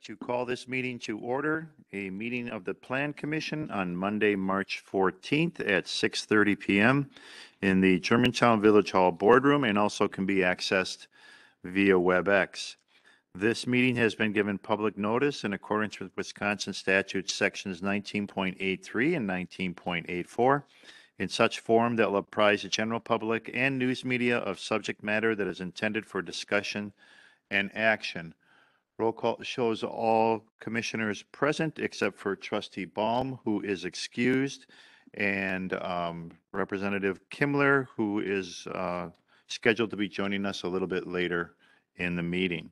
To call this meeting to order, a meeting of the Plan Commission on Monday, March 14th at 6:30 p.m. in the Germantown Village Hall boardroom and also can be accessed via WebEx. This meeting has been given public notice in accordance with Wisconsin statutes sections 19.83 and 19.84 in such form that will apprise the general public and news media of subject matter that is intended for discussion and action. Roll call shows all commissioners present except for Trustee Baum, who is excused, and Representative Kimmler, who is scheduled to be joining us a little bit later in the meeting.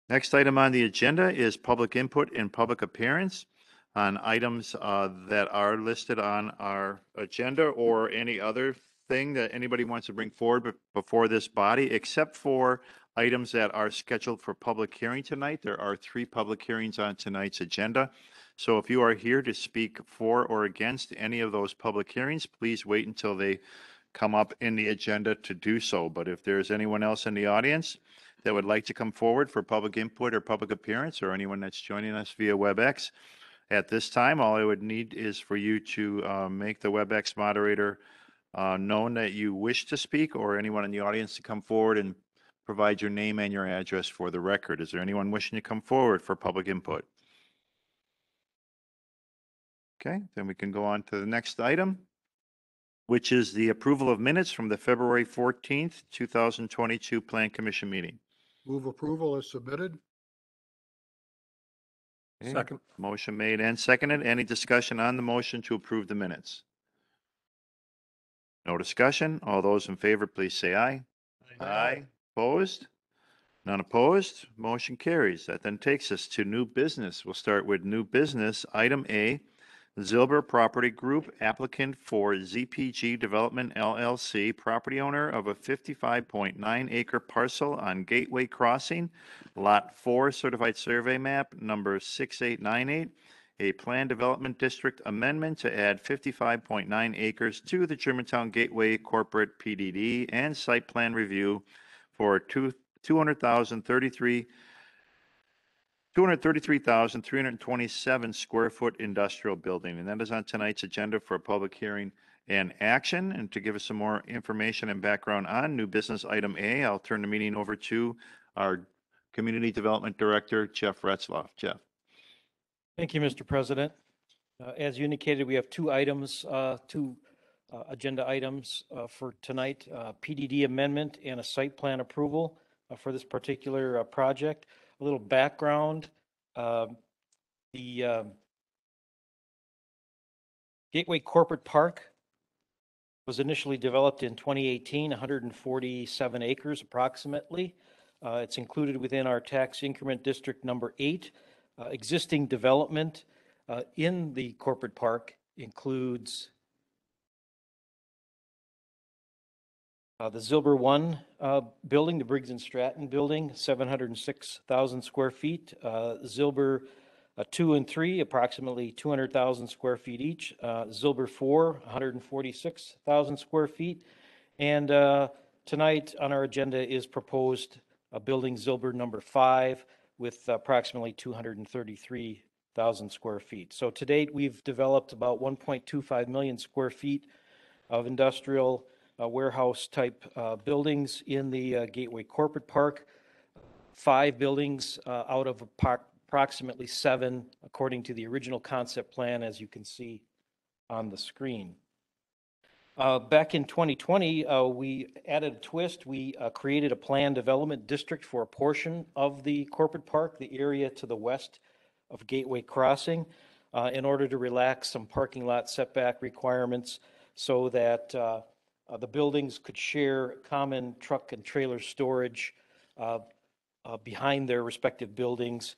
Next item on the agenda is public input and public appearance on items that are listed on our agenda or any other thing that anybody wants to bring forward before this body, except for items that are scheduled for public hearing tonight. There are 3 public hearings on tonight's agenda. So if you are here to speak for or against any of those public hearings, please wait until they come up in the agenda to do so. But if there's anyone else in the audience that would like to come forward for public input or public appearance, or anyone that's joining us via WebEx, at this time, all I would need is for you to make the WebEx moderator known that you wish to speak, or anyone in the audience to come forward and provide your name and your address for the record. Is there anyone wishing to come forward for public input? Okay, then we can go on to the next item, which is the approval of minutes from the February 14th, 2022 Plan Commission meeting. Move approval as submitted. Okay. Second. Motion made and seconded. Any discussion on the motion to approve the minutes? No discussion. All those in favor, please say aye. Aye. Opposed? None opposed. Motion carries. That then takes us to new business. We'll start with new business. Item A, Zilber Property Group, applicant for ZPG Development LLC, property owner of a 55.9 acre parcel on Gateway Crossing, Lot 4, Certified Survey Map, number 6898, a Plan Development District amendment to add 55.9 acres to the Germantown Gateway Corporate PDD and site plan review for 233,327 square foot industrial building. And that is on tonight's agenda for a public hearing and action. And to give us some more information and background on new business item A, I'll turn the meeting over to our Community Development Director, Jeff Retzloff. Jeff. Thank you, Mr. President. As you indicated, we have 2 items, agenda items for tonight, PDD amendment and a site plan approval for this particular project. A little background, the Gateway Corporate Park was initially developed in 2018, 147 acres approximately. It's included within our tax increment district number 8. Existing development in the corporate park includes the Zilber 1 building, the Briggs and Stratton building, 706,000 square feet. Zilber 2 and 3, approximately 200,000 square feet each. Zilber 4, 146,000 square feet. And tonight on our agenda is proposed building Zilber number 5 with approximately 233,000 square feet. So to date, we've developed about 1.25 million square feet of industrial warehouse type buildings in the Gateway Corporate Park. 5 buildings out of approximately 7 according to the original concept plan, as you can see on the screen. Back in 2020, we added a twist. We created a planned development district for a portion of the corporate park, the area to the west of Gateway Crossing, in order to relax some parking lot setback requirements so that the buildings could share common truck and trailer storage behind their respective buildings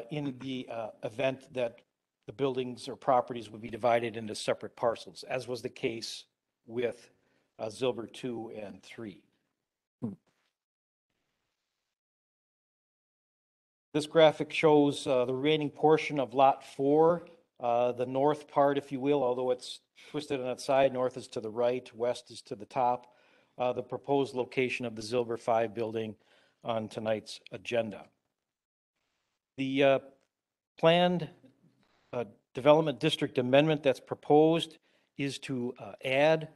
in the event that the buildings or properties would be divided into separate parcels, as was the case with Zilber 2 and 3. This graphic shows the remaining portion of Lot 4, the north part, if you will, although it's twisted on its side. North is to the right, west is to the top. The proposed location of the Zilber 5 building on tonight's agenda. The planned development district amendment that's proposed is to add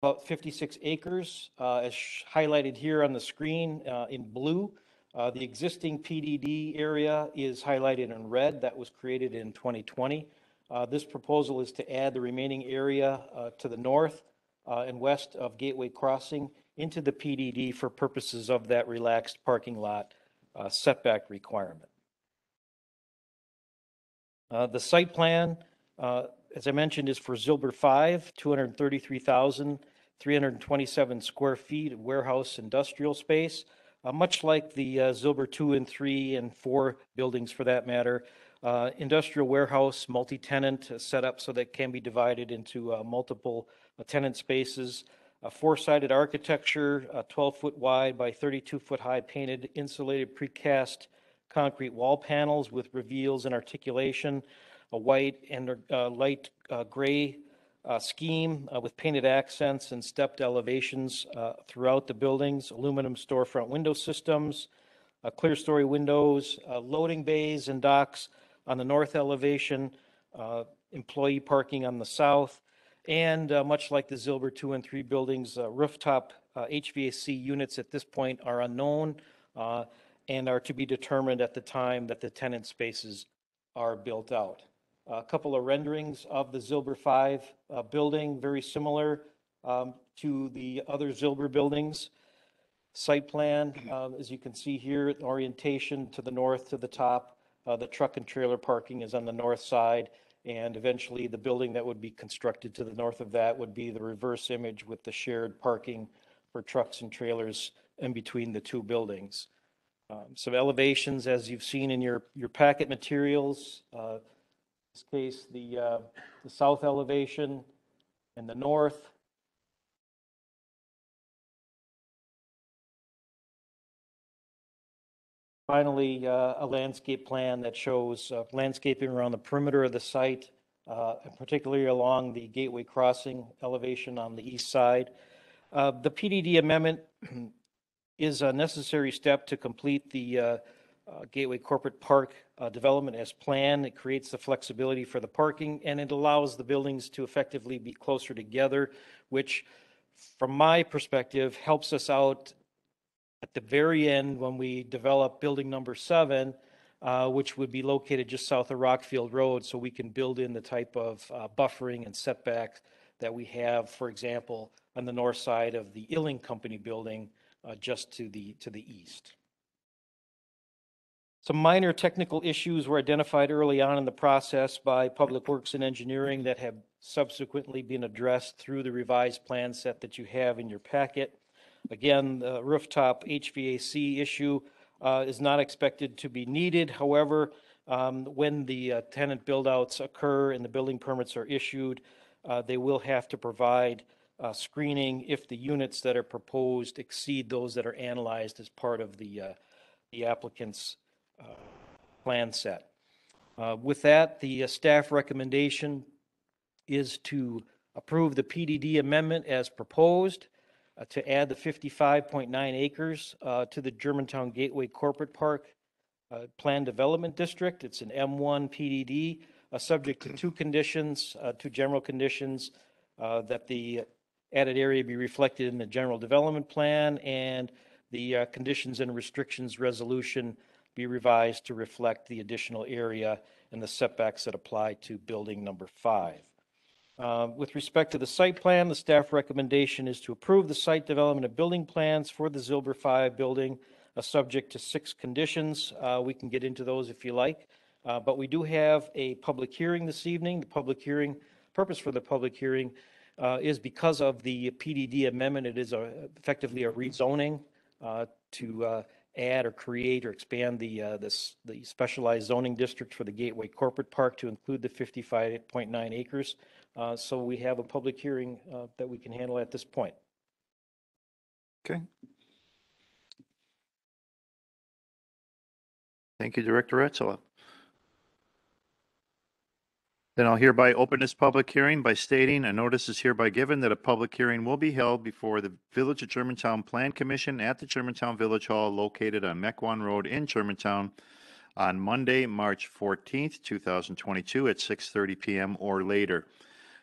about 56 acres, as highlighted here on the screen in blue. The existing PDD area is highlighted in red. That was created in 2020. This proposal is to add the remaining area to the north and west of Gateway Crossing into the PDD for purposes of that relaxed parking lot setback requirement. The site plan, as I mentioned, is for Zilber 5, 233,327 square feet of warehouse industrial space, much like the Zilber 2 and 3 and 4 buildings for that matter. Industrial warehouse, multi-tenant setup so that can be divided into multiple tenant spaces. Four-sided architecture, 12-foot wide by 32-foot high painted insulated precast concrete wall panels with reveals and articulation, a white and light gray scheme with painted accents and stepped elevations throughout the buildings, aluminum storefront window systems, clear story windows, loading bays and docks on the north elevation, employee parking on the south, and much like the Zilber 2 and 3 buildings, rooftop HVAC units at this point are unknown and are to be determined at the time that the tenant spaces are built out. A couple of renderings of the Zilber 5 building, very similar to the other Zilber buildings. Site plan, as you can see here, orientation to the north to the top. The truck and trailer parking is on the north side, and eventually the building that would be constructed to the north of that would be the reverse image with the shared parking for trucks and trailers in between the two buildings. Some elevations, as you've seen in your packet materials. In this case, the south elevation and the north. Finally, a landscape plan that shows landscaping around the perimeter of the site, particularly along the Gateway Crossing elevation on the east side. The PDD amendment is a necessary step to complete the Gateway Corporate Park development as planned. It creates the flexibility for the parking, and it allows the buildings to effectively be closer together, which, from my perspective, helps us out at the very end when we develop building number 7, which would be located just south of Rockfield Road, so we can build in the type of buffering and setback that we have, for example, on the north side of the Illing Company building, just to the east. Some minor technical issues were identified early on in the process by Public Works and Engineering that have subsequently been addressed through the revised plan set that you have in your packet. Again, the rooftop HVAC issue is not expected to be needed. However, when the tenant build-outs occur and the building permits are issued, they will have to provide screening if the units that are proposed exceed those that are analyzed as part of the applicant's plan set. With that, the staff recommendation is to approve the PDD amendment as proposed to add the 55.9 acres to the Germantown Gateway Corporate Park Plan Development District. It's an M1 PDD, subject to two conditions, two general conditions, that the added area be reflected in the general development plan, and the conditions and restrictions resolution be revised to reflect the additional area and the setbacks that apply to building number 5. With respect to the site plan, the staff recommendation is to approve the site development of building plans for the Zilber 5 building, subject to 6 conditions. We can get into those if you like, but we do have a public hearing this evening. The public hearing, purpose for the public hearing is because of the PDD amendment. It is effectively a rezoning to add or create or expand the specialized zoning district for the Gateway Corporate Park to include the 55.9 acres. So we have a public hearing that we can handle at this point. Okay. Thank you, Director Etzela. Then I'll hereby open this public hearing by stating a notice is hereby given that a public hearing will be held before the Village of Germantown Plan Commission at the Germantown Village Hall located on Mequon Road in Germantown on Monday, March 14th, 2022 at 6:30 PM or later.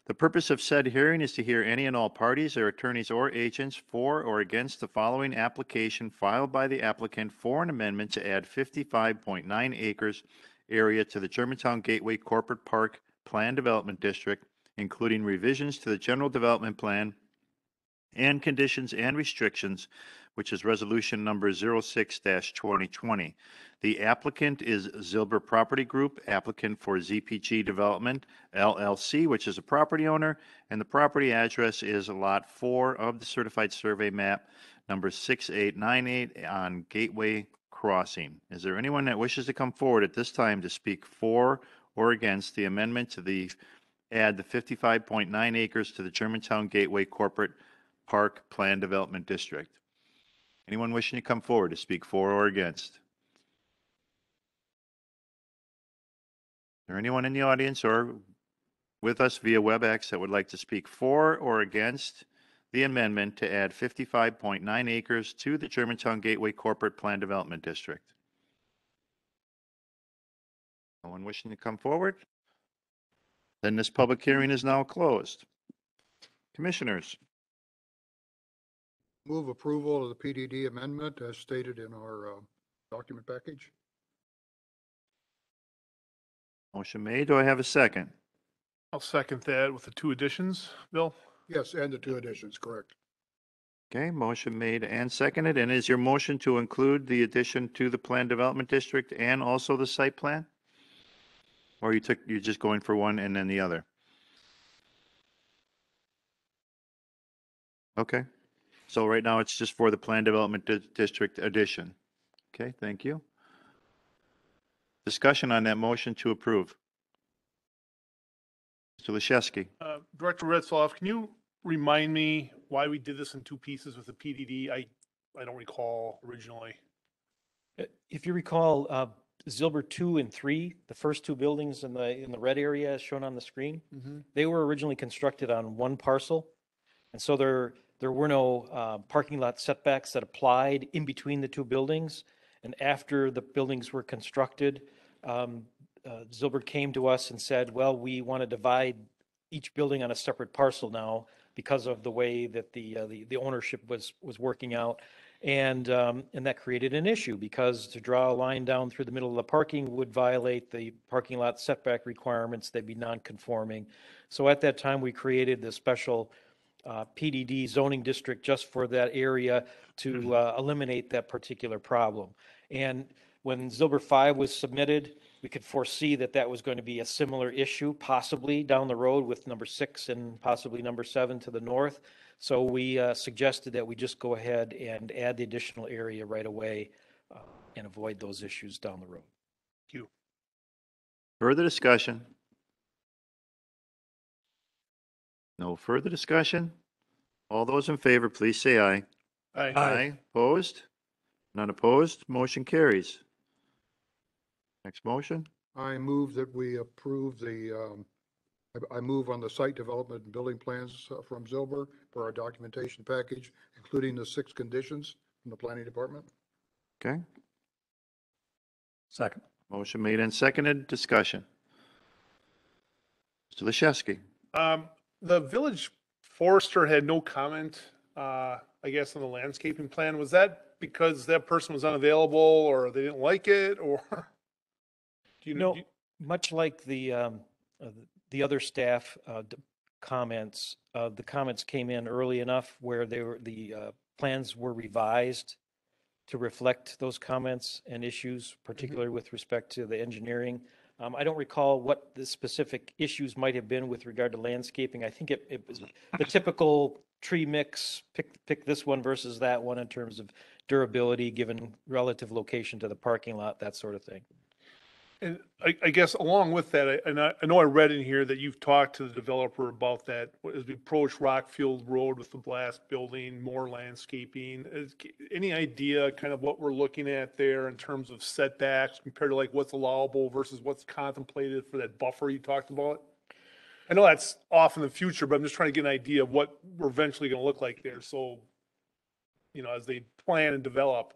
The purpose of said hearing is to hear any and all parties, their attorneys or agents, for or against the following application filed by the applicant for an amendment to add 55.9 acres area to the Germantown Gateway Corporate Park Plan Development District, including revisions to the General Development Plan and conditions and restrictions, which is resolution number 06-2020. The applicant is Zilber Property Group, applicant for ZPG Development LLC, which is a property owner, and the property address is Lot 4 of the Certified Survey Map, number 6898 on Gateway Crossing. Is there anyone that wishes to come forward at this time to speak for or against the amendment to add the 55.9 acres to the Germantown Gateway Corporate Park Plan Development District? Anyone wishing to come forward to speak for or against? Is there anyone in the audience or with us via WebEx that would like to speak for or against the amendment to add 55.9 acres to the Germantown Gateway Corporate Plan Development District? No one wishing to come forward? Then this public hearing is now closed. Commissioners, Move approval of the PDD amendment as stated in our document package. motion made. Do I have a second? I'll second that with the two additions, Bill. Yes, and the two additions, correct. Okay, motion made and seconded. And is your motion to include the addition to the Plan Development District and also the site plan? Or you're just going for one and then the other? Okay. So right now it's just for the Plan Development District addition. Okay, thank you. Discussion on that motion to approve. Mr. Leshewski. Director Retzloff, can you remind me why we did this in two pieces with the PDD? I don't recall originally. If you recall, Zilber 2 and 3, the first two buildings in the red area as shown on the screen, they were originally constructed on one parcel. And so there were no parking lot setbacks that applied in between the two buildings. And after the buildings were constructed, Zilber came to us and said, well, we want to divide each building on a separate parcel now because of the way that the ownership was working out. And that created an issue because to draw a line down through the middle of the parking would violate the parking lot setback requirements. They'd be non-conforming. So at that time, we created the special PDD zoning district just for that area to eliminate that particular problem. And when Zilber 5 was submitted, we could foresee that was going to be a similar issue, possibly down the road with number 6 and possibly number 7 to the north. So we suggested that we just go ahead and add the additional area right away and avoid those issues down the road. Thank you. Further discussion? No further discussion? All those in favor, please say aye. Aye. Aye. Opposed? None opposed? Motion carries. Next motion? I move that we approve I move on the site development and building plans from Zilber for our documentation package, including the 6 conditions from the planning department. Okay. Second. Motion made and seconded. Discussion. Mr. Leshewski. The village forester had no comment, I guess, on the landscaping plan. Was that because that person was unavailable or they didn't like it, or? Do you know? Much like the other staff comments, the comments came in early enough where the plans were revised to reflect those comments and issues, particularly with respect to the engineering. I don't recall what the specific issues might have been with regard to landscaping. I think it was the typical tree mix, pick this one versus that one in terms of durability, given relative location to the parking lot, that sort of thing. And I guess along with that, I know I read in here that you've talked to the developer about that as we approach Rockfield Road with the blast building, more landscaping. Any idea kind of what we're looking at there in terms of setbacks compared to like what's allowable versus what's contemplated for that buffer you talked about? I know that's off in the future, but I'm just trying to get an idea of what we're eventually going to look like there. So, as they plan and develop,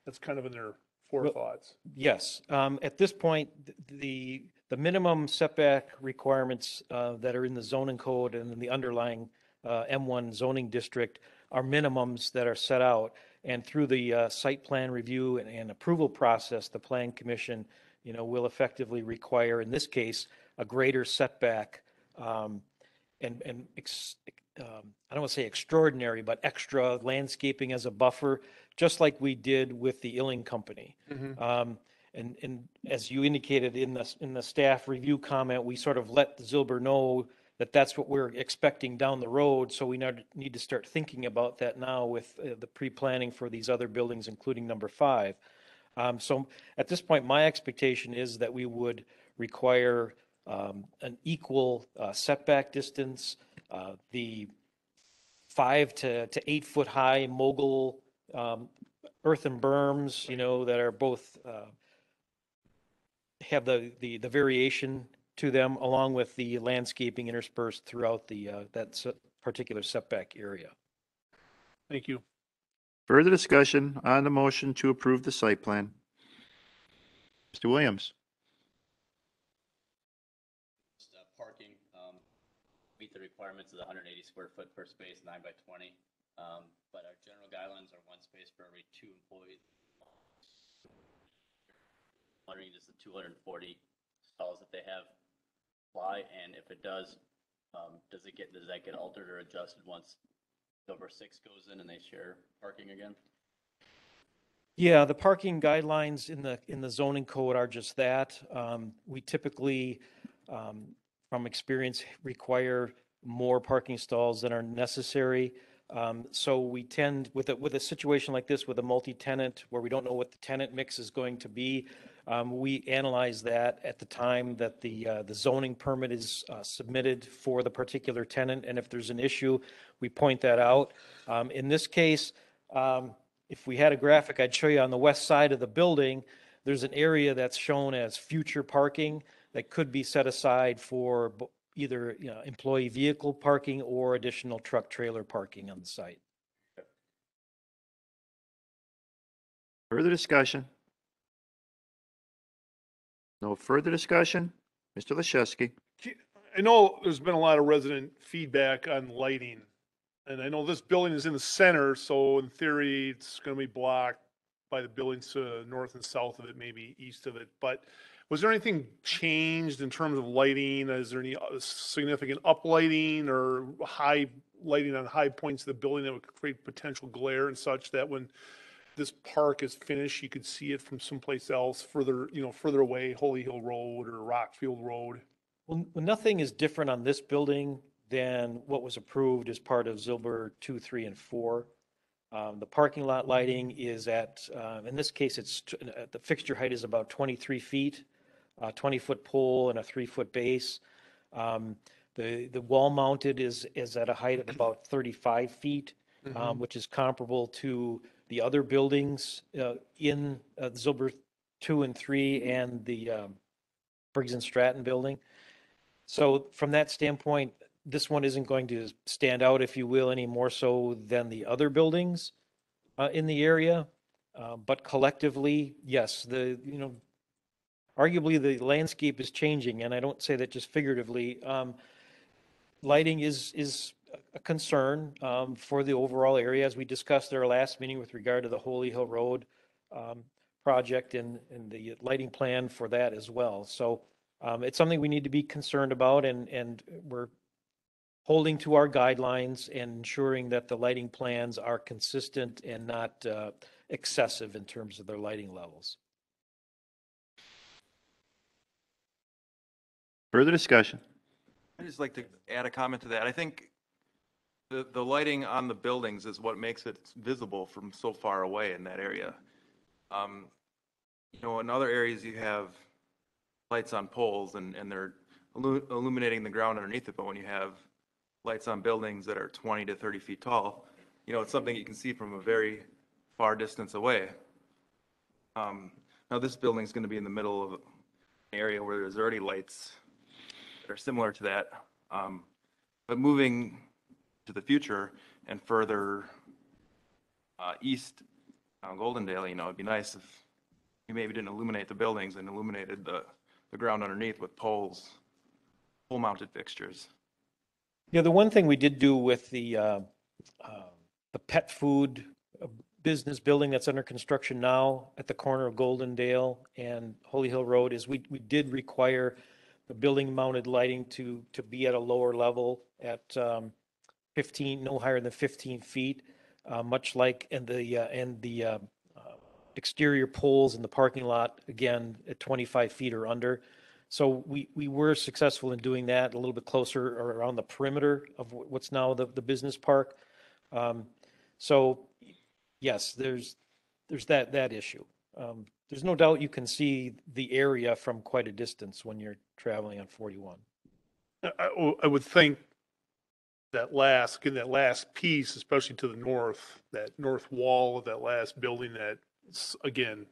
that's kind of in their forethoughts. Yes, at this point, the minimum setback requirements that are in the zoning code and in the underlying M1 zoning district are minimums that are set out. And through the site plan review and approval process, the Plan Commission, will effectively require, in this case, a greater setback and I don't want to say extraordinary, but extra landscaping as a buffer, just like we did with the Illing Company. And as you indicated in the staff review comment, we sort of let Zilber know that that's what we're expecting down the road. So we need to start thinking about that now with the pre-planning for these other buildings, including number 5. So at this point, my expectation is that we would require an equal setback distance, the 5 to 8 foot high mogul earthen berms, that are both have the variation to them, along with the landscaping interspersed throughout that particular setback area. Thank you. Further discussion on the motion to approve the site plan? Mr. Williams? Parking, meet the requirements of the 180 square foot per space, 9 by 20. But our general guidelines are 1 space for every 2 employees. Wondering, does the 240 stalls that they have apply? And if it does that get altered or adjusted once Zilber 6 goes in and they share parking again? Yeah, the parking guidelines in the zoning code are just that. We typically, from experience, require more parking stalls than are necessary. So we tend, with a situation like this, with a multi-tenant where we don't know what the tenant mix is going to be, we analyze that at the time that the zoning permit is submitted for the particular tenant. And if there's an issue, we point that out. In this case, if we had a graphic, I'd show you on the west side of the building, there's an area that's shown as future parking that could be set aside for either employee vehicle parking or additional truck trailer parking on the site. Further discussion? No further discussion? Mr. Leshewski? I know there's been a lot of resident feedback on lighting. And I know this building is in the center, so in theory, it's going to be blocked by the buildings to north and south of it, maybe east of it. But was there anything changed in terms of lighting? Is there any significant uplighting or high lighting on high points of the building that would create potential glare and such that when this park is finished, you could see it from someplace else further away, Holy Hill Road or Rockfield Road? Well, nothing is different on this building than what was approved as part of Zilber 2, 3, and 4. The parking lot lighting is in this case, the fixture height is about 23 feet, 20-foot pole and a 3-foot base. The wall mounted is at a height of about 35 feet, which is comparable to the other buildings in Zilber 2 and 3 and the Briggs and Stratton building. So from that standpoint, this one isn't going to stand out, if you will, any more so than the other buildings in the area. But collectively, yes, arguably the landscape is changing, and I don't say that just figuratively. Lighting is a concern for the overall area, as we discussed at our last meeting with regard to the Holy Hill Road project and the lighting plan for that as well. So it's something we need to be concerned about, and we're holding to our guidelines and ensuring that the lighting plans are consistent and not excessive in terms of their lighting levels. Further discussion? I'd just like to add a comment to that. I think the lighting on the buildings is what makes it visible from so far away in that area. In other areas you have lights on poles and they're illuminating the ground underneath it, but when you have lights on buildings that are 20 to 30 feet tall, it's something you can see from a very far distance away. Now this building is going to be in the middle of an area where there's already lights that are similar to that But moving to the future and further east on Goldendale, it'd be nice if you maybe didn't illuminate the buildings and illuminated the ground underneath with pole mounted fixtures. Yeah, the one thing we did do with the pet food business building that's under construction now at the corner of Goldendale and Holy Hill Road is we did require the building mounted lighting to be at a lower level at 15, no higher than 15 feet, much like in the exterior poles in the parking lot, again, at 25 feet or under. So we were successful in doing that a little bit closer around the perimeter of what's now the business park. So yes, there's that issue. There's no doubt you can see the area from quite a distance when you're traveling on 41. I would think that last piece, especially to the north, that north wall of that last building, that's again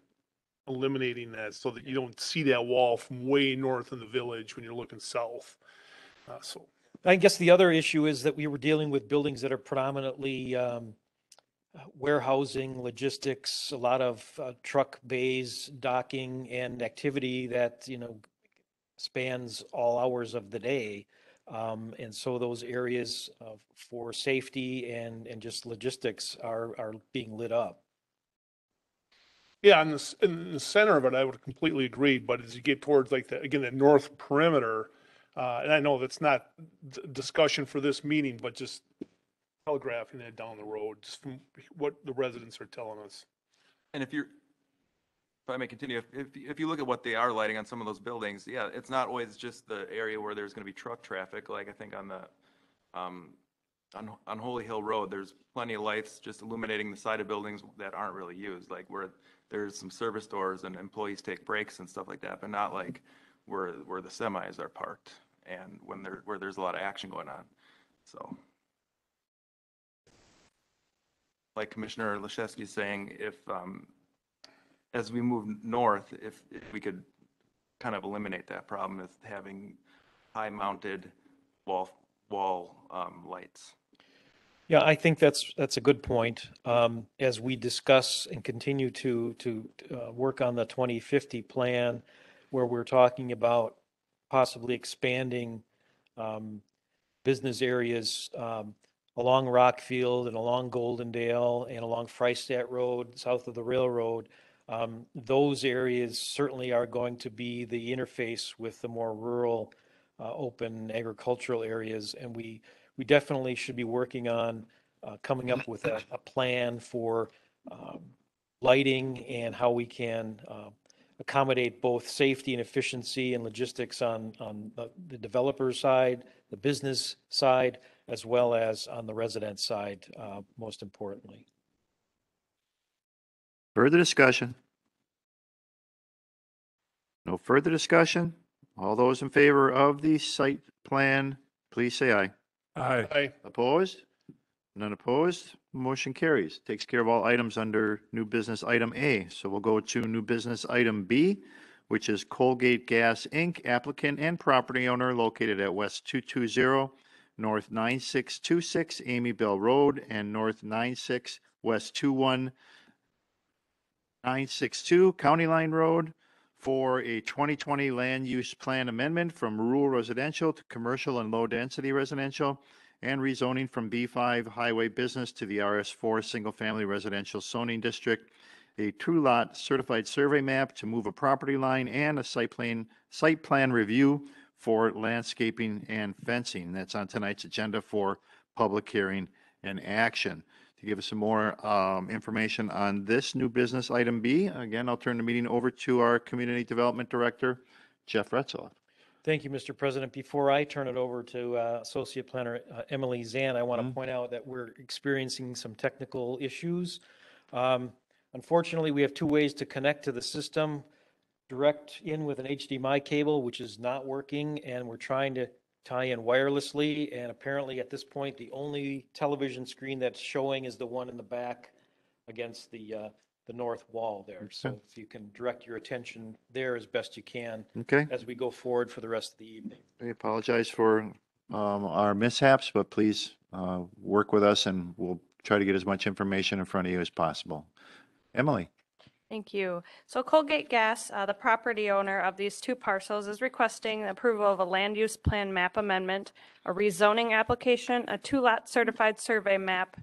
eliminating that so that you don't see that wall from way north in the village when you're looking south. So I guess the other issue is that we were dealing with buildings that are predominantly warehousing, logistics, a lot of truck bays, docking, and activity that, spans all hours of the day. And so those areas for safety and just logistics are being lit up. yeah, in the center of it, I would completely agree. But as you get towards like the north perimeter, and I know that's not discussion for this meeting, but just telegraphing that down the road, just from what the residents are telling us. And if I may continue, if you look at what they are lighting on some of those buildings, yeah, it's not always just the area where there's going to be truck traffic. Like I think on the on Holy Hill Road, there's plenty of lights just illuminating the side of buildings that aren't really used, like where there's some service doors and employees take breaks and stuff like that, but not like where the semis are parked and where there's a lot of action going on. So, like Commissioner Leszewski is saying, if as we move north, if we could kind of eliminate that problem with having high mounted wall lights. Yeah, I think that's a good point. As we discuss and continue to work on the 2050 plan, where we're talking about possibly expanding business areas along Rockfield and along Goldendale and along Freistadt Road, south of the railroad, those areas certainly are going to be the interface with the more rural, open agricultural areas, and we definitely should be working on coming up with a plan for lighting and how we can accommodate both safety and efficiency and logistics on the developer side, the business side, as well as on the resident side, most importantly. Further discussion? No further discussion? All those in favor of the site plan, please say aye. Aye. Opposed? None opposed? Motion carries. Takes care of all items under new business item A. So we'll go to new business item B, which is Colgate Gas, Inc., applicant and property owner located at West 220, North 9626 Amy Bell Road, and North 96 West 21962 County Line Road, for a 2020 land use plan amendment from rural residential to commercial and low-density residential, and rezoning from B5 highway business to the RS4 single-family residential zoning district, a two-lot certified survey map to move a property line, and a site plan review for landscaping and fencing. That's on tonight's agenda for public hearing and action. To give us some more information on this new business item B, again, I'll turn the meeting over to our Community Development Director, Jeff Retzoff. Thank you, Mr. President. Before I turn it over to Associate Planner Emily Zan, I want to point out that we're experiencing some technical issues. Unfortunately, we have two ways to connect to the system. Direct in with an HDMI cable, which is not working, and we're trying to tie in wirelessly, and apparently at this point, the only television screen that's showing is the one in the back against the north wall there. So if you can direct your attention there as best you can Okay. as we go forward for the rest of the evening. I apologize for our mishaps, but please work with us and we'll try to get as much information in front of you as possible. Emily? Thank you. So Colgate Gas, the property owner of these two parcels, is requesting approval of a land use plan map amendment, a rezoning application, a two-lot certified survey map,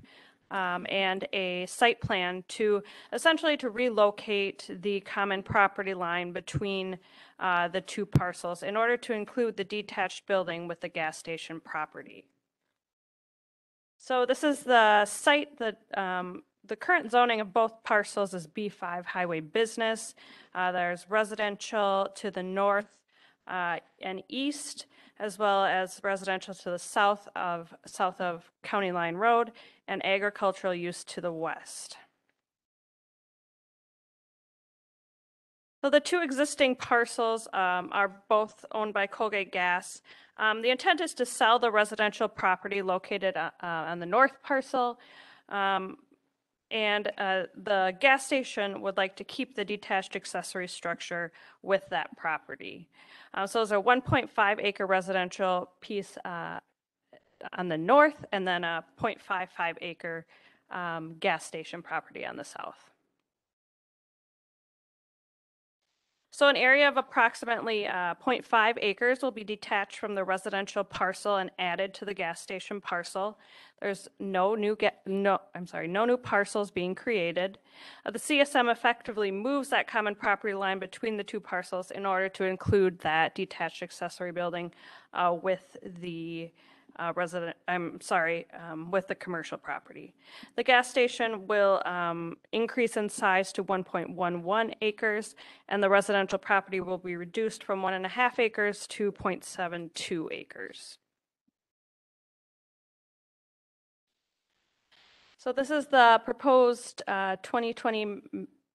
and a site plan to essentially to relocate the common property line between the two parcels in order to include the detached building with the gas station property. So this is the site that the current zoning of both parcels is B5 highway business. There's residential to the north and east, as well as residential to the south of County Line Road, and agricultural use to the west. So the two existing parcels are both owned by Colgate Gas. The intent is to sell the residential property located on the north parcel. And the gas station would like to keep the detached accessory structure with that property. So there's a 1.5 acre residential piece on the north, and then a 0.55 acre gas station property on the south. So an area of approximately 0.5 acres will be detached from the residential parcel and added to the gas station parcel. There's no new parcels being created. The CSM effectively moves that common property line between the two parcels in order to include that detached accessory building with the with the commercial property. The gas station will increase in size to 1.11 acres, and the residential property will be reduced from 1.5 acres to 0.72 acres. So this is the proposed 2020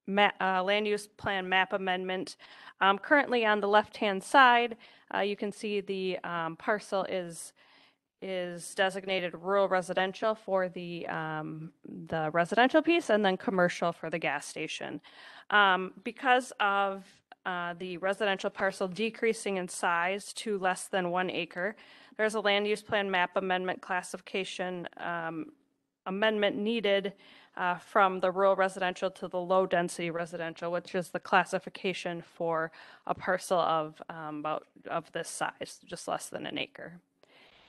land use plan map amendment. Currently on the left-hand side, you can see the parcel is designated rural residential for the residential piece, and then commercial for the gas station. Because of the residential parcel decreasing in size to less than 1 acre, there's a land use plan map amendment classification amendment needed from the rural residential to the low density residential, which is the classification for a parcel of this size, just less than 1 acre.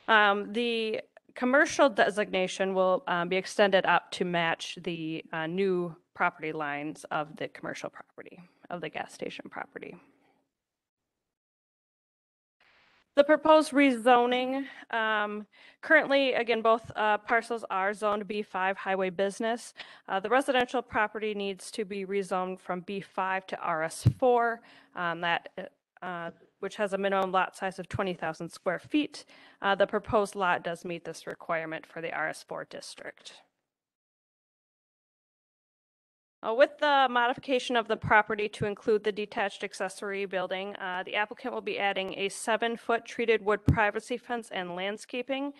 The commercial designation will be extended up to match the new property lines of the commercial property, of the gas station property. The proposed rezoning, currently, again, both parcels are zoned B5 highway business. The residential property needs to be rezoned from B5 to RS4, which has a minimum lot size of 20,000 square feet. The proposed lot does meet this requirement for the RS4 district. With the modification of the property to include the detached accessory building, the applicant will be adding a 7-foot treated wood privacy fence and landscaping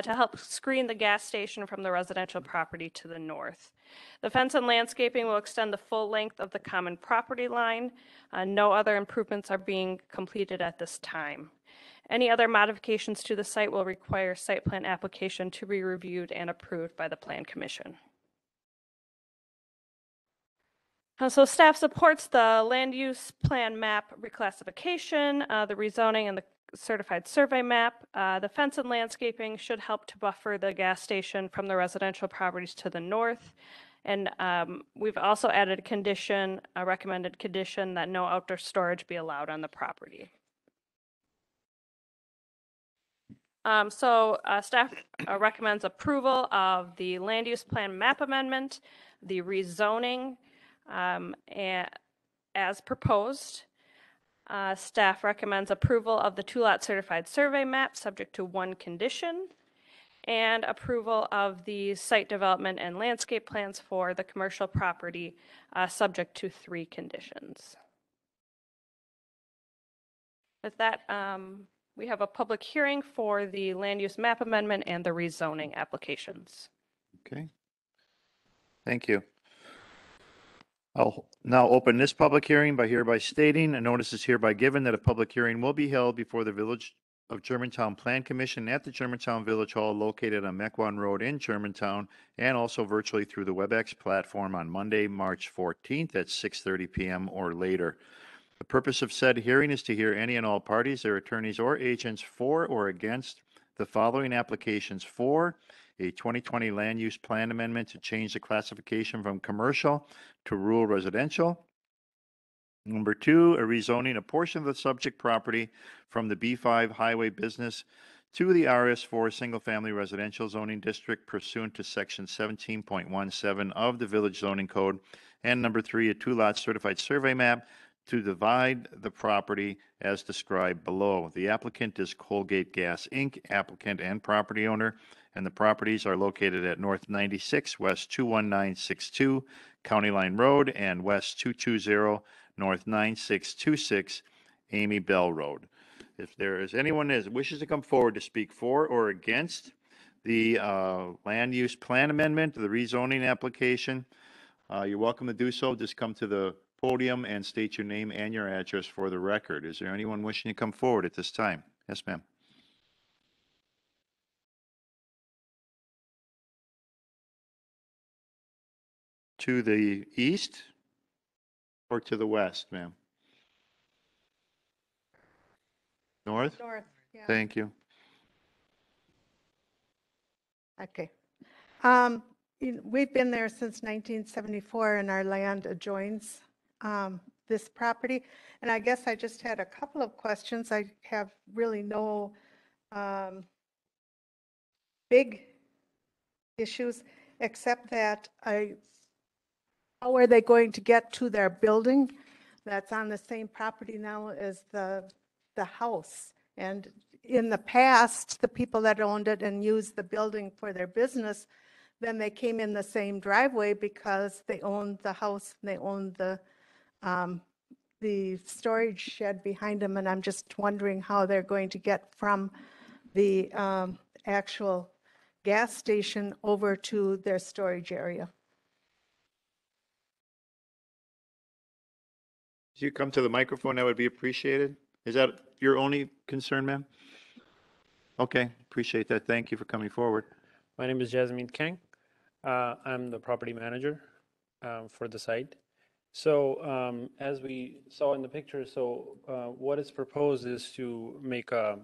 to help screen the gas station from the residential property to the north. The fence and landscaping will extend the full length of the common property line. No other improvements are being completed at this time. Any other modifications to the site will require site plan application to be reviewed and approved by the Plan Commission. So staff supports the land use plan map reclassification, the rezoning, and the certified survey map. The fence and landscaping should help to buffer the gas station from the residential properties to the north. And we've also added a recommended condition that no outdoor storage be allowed on the property. Staff recommends approval of the land use plan map amendment, the rezoning, as proposed. Staff recommends approval of the 2-lot certified survey map subject to 1 condition, and approval of the site development and landscape plans for the commercial property subject to 3 conditions. With that, we have a public hearing for the land use map amendment and the rezoning applications. Okay. Thank you. I'll now open this public hearing by hereby stating a notice is hereby given that a public hearing will be held before the village of Germantown Plan Commission at the Germantown Village Hall located on Mequon Road in Germantown, and also virtually through the WebEx platform on Monday, March 14th at 6:30 PM or later. The purpose of said hearing is to hear any and all parties, their attorneys or agents for or against the following applications: for a 2020 land use plan amendment to change the classification from commercial to rural residential. Number two, a rezoning a portion of the subject property from the B5 highway business to the RS4 single-family residential zoning district pursuant to section 17.17 of the village zoning code. And number three, a two-lot certified survey map to divide the property as described below. The applicant is Colgate Gas, Inc., applicant and property owner, and the properties are located at North 96, West 21962, County Line Road, and West 220, North 9626, Amy Bell Road. If there is anyone that wishes to come forward to speak for or against the land use plan amendment, the rezoning application, you're welcome to do so. Just come to the podium and state your name and your address for the record. Is there anyone wishing to come forward at this time? Yes, ma'am. To the east or to the west, ma'am? North? North, yeah. Thank you. Okay. We've been there since 1974 and our land adjoins this property. And I guess I just had a couple of questions. I have really no big issues, except that how are they going to get to their building that's on the same property now as the house? And in the past, the people that owned it and used the building for their business, then they came in the same driveway because they owned the house and they owned the storage shed behind them. And I'm just wondering how they're going to get from the actual gas station over to their storage area. If you come to the microphone, that would be appreciated. Is that your only concern, ma'am? Okay, appreciate that. Thank you for coming forward. My name is Jasmine Kang. I'm the property manager for the site. So as we saw in the picture, what is proposed is to make a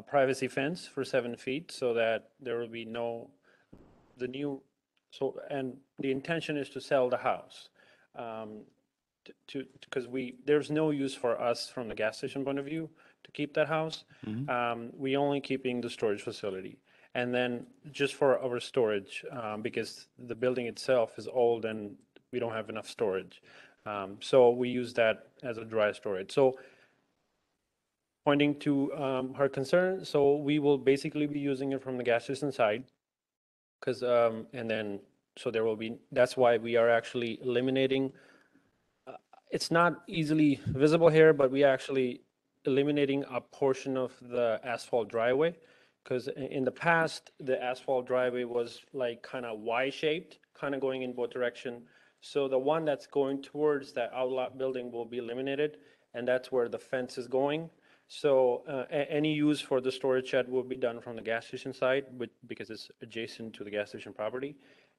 privacy fence for 7 feet so that there will be and the intention is to sell the house. Because there's no use for us from the gas station point of view to keep that house. We only keeping the storage facility. And then just for our storage, because the building itself is old and we don't have enough storage. So we use that as a dry storage. So pointing to her concern, so we will basically be using it from the gas station side. Because, so there will be, that's why we are actually eliminating. It's not easily visible here, but we actually eliminating a portion of the asphalt driveway. Because in the past, the asphalt driveway was like kind of Y-shaped, kind of going in both direction. So the one that's going towards that outlet building will be eliminated, and that's where the fence is going. So any use for the storage shed will be done from the gas station side, because it's adjacent to the gas station property.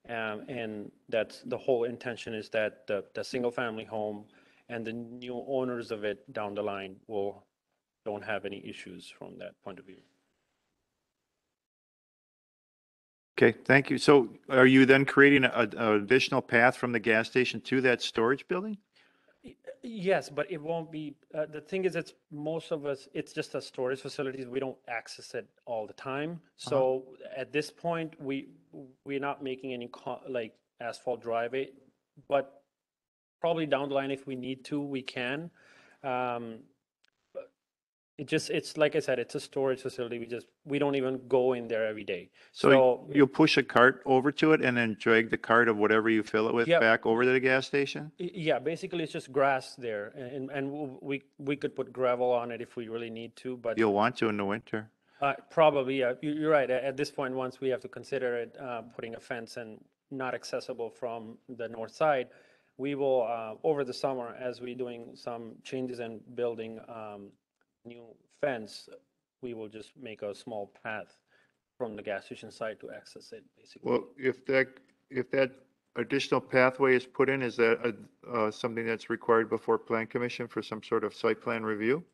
And that's the whole intention, is that the single-family home and the new owners of it down the line don't have any issues from that point of view. Okay, thank you. So are you then creating an additional path from the gas station to that storage building? Yes, but it won't be, the thing is, it's just a storage facilities. We don't access it all the time. So at this point, we're not making any like asphalt driveway, but probably down the line, if we need to, we can. It's like I said, it's a storage facility. We don't even go in there every day. So you'll push a cart over to it and then drag the cart of whatever you fill it with back over to the gas station? Yeah, basically it's just grass there, and we could put gravel on it if we really need to, but You'll want to in the winter. probably, yeah, you're right. At this point, once we have to consider it, putting a fence and not accessible from the north side, we will over the summer, as we're doing some changes and building new fence, we will just make a small path from the gas station side to access it, basically. Well, if that additional pathway is put in, is that something that's required before Plan Commission for some sort of site plan review?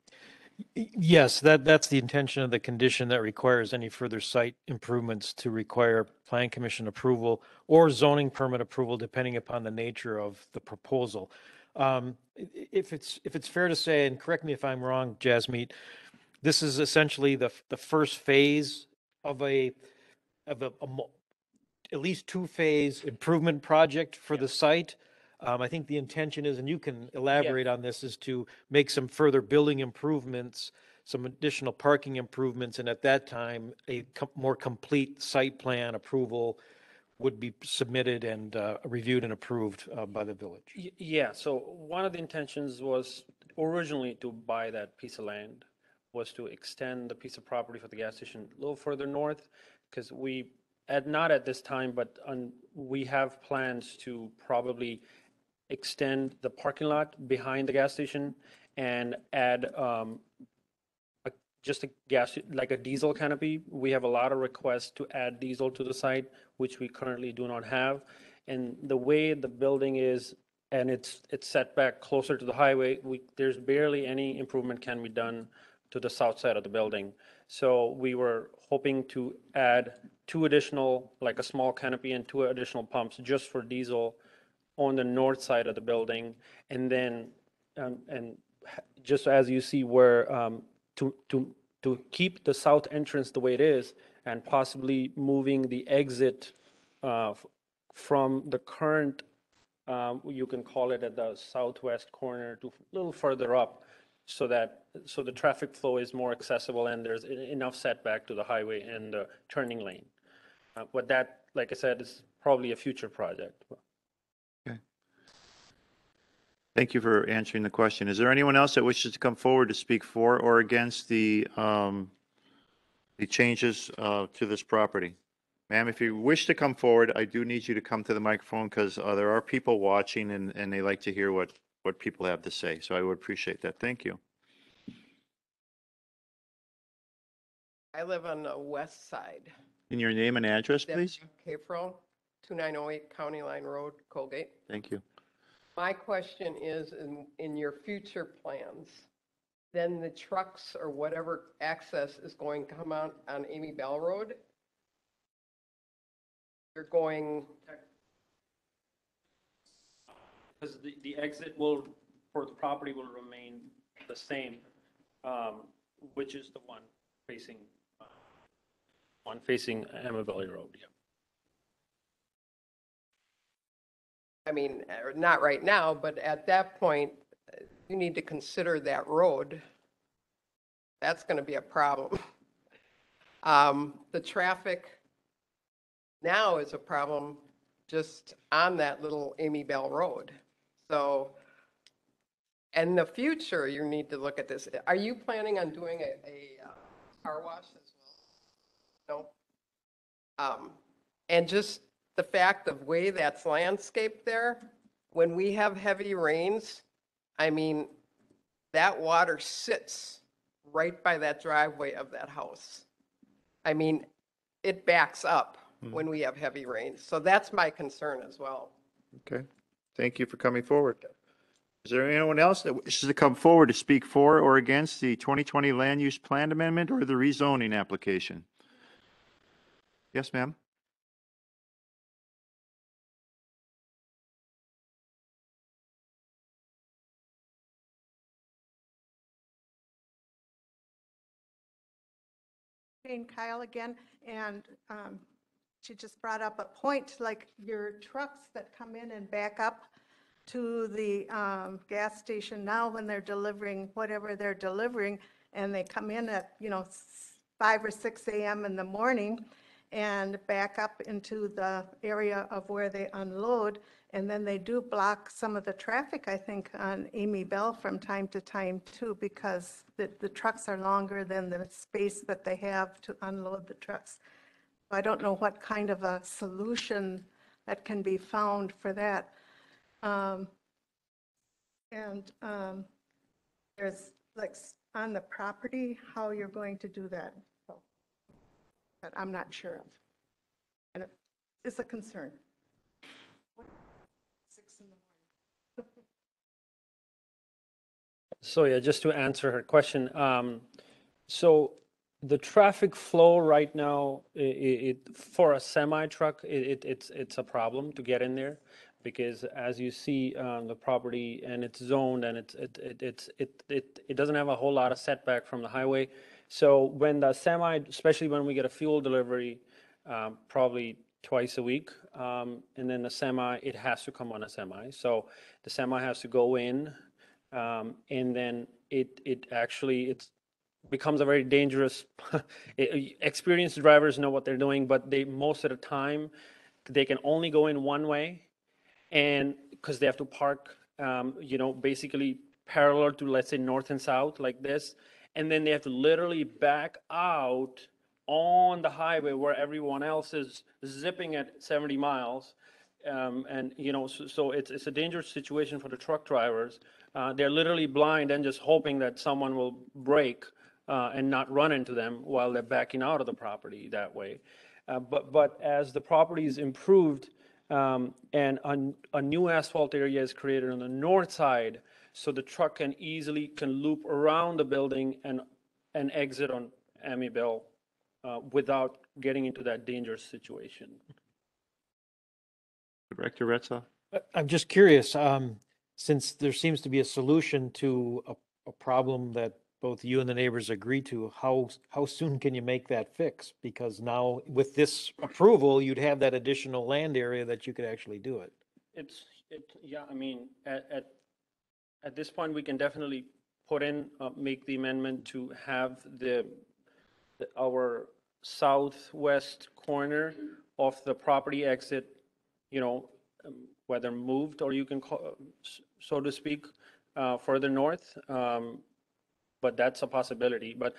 Yes, that's the intention of the condition that requires any further site improvements to require plan commission approval or zoning permit approval, depending upon the nature of the proposal. If it's fair to say, and correct me if I'm wrong, Jasmeet, this is essentially the first phase of at least two-phase improvement project for the site. I think the intention is, and you can elaborate on this, is to make some further building improvements, some additional parking improvements, and at that time, a more complete site plan approval would be submitted and reviewed and approved by the village. Yeah, so one of the intentions was originally to buy that piece of land, was to extend the piece of property for the gas station a little further north, because not at this time, but we have plans to probably extend the parking lot behind the gas station and add just a gas, like a diesel canopy. We have a lot of requests to add diesel to the site, which we currently do not have. And the way the building is, and it's set back closer to the highway, there's barely any improvement can be done to the south side of the building. So we were hoping to add two additional, like a small canopy and two additional pumps just for diesel on the north side of the building. And then, and just as you see where, to keep the south entrance the way it is and possibly moving the exit from the current, you can call it at the southwest corner to a little further up, so the traffic flow is more accessible and there's enough setback to the highway and the turning lane. But that, like I said, is probably a future project. Okay. Thank you for answering the question. Is there anyone else that wishes to come forward to speak for or against the changes to this property? Ma'am, if you wish to come forward, I do need you to come to the microphone because there are people watching and they like to hear what people have to say. So I would appreciate that. Thank you. I live on the west side. And your name and address, please? Capril, 2908 County Line Road, Colgate. Thank you. My question is, in your future plans, then the trucks or whatever access is going to come out on Amy Bell Road? You're going, Because the exit for the property will remain the same, which is the one facing Emma Valley Road, yeah. I mean, not right now, but at that point, you need to consider that road. That's going to be a problem. The traffic now is a problem just on that little Amy Bell Road. So, in the future, you need to look at this. Are you planning on doing a car wash as well? No. And just the fact of way that's landscaped there, when we have heavy rains, I mean, that water sits right by that driveway of that house. I mean, it backs up when we have heavy rains. So that's my concern as well. Okay. Thank you for coming forward. Is there anyone else that wishes to come forward to speak for or against the 2020 Land Use Plan Amendment or the rezoning application? Yes, ma'am. Kyle again, and she just brought up a point, like your trucks that come in and back up to the gas station now when they're delivering whatever they're delivering, and they come in at, 5 or 6 a.m. in the morning and back up into the area of where they unload, and then they do block some of the traffic, I think, on Amy Bell from time to time too, because the trucks are longer than the space that they have to unload the trucks. I don't know what kind of a solution that can be found for that. There's like on the property, how you're going to do that. So, but I'm not sure of. And it's a concern. 6 in the morning. So yeah, just to answer her question, so the traffic flow right now, for a semi truck, it's a problem to get in there, because as you see the property and it's zoned and it doesn't have a whole lot of setback from the highway. So when the semi, especially when we get a fuel delivery, probably twice a week, and then the semi, it has to come on a semi. So the semi has to go in. And then it becomes a very dangerous. Experienced drivers know what they're doing, but they most of the time they can only go in one way, and because they have to park, basically parallel to, let's say, north and south like this, and then they have to literally back out on the highway where everyone else is zipping at 70 miles. And so it's a dangerous situation for the truck drivers. They're literally blind and just hoping that someone will brake and not run into them while they're backing out of the property that way. But as the property is improved, and a new asphalt area is created on the north side, so the truck can loop around the building and exit on Amityville without getting into that dangerous situation. Director Retza? I'm just curious, since there seems to be a solution to a problem that both you and the neighbors agree to, how soon can you make that fix? Because now with this approval, you'd have that additional land area that you could actually do it. Yeah, I mean, at this point, we can definitely make the amendment to have our southwest corner of the property exit, whether moved or you can call, so to speak, further north. But that's a possibility. But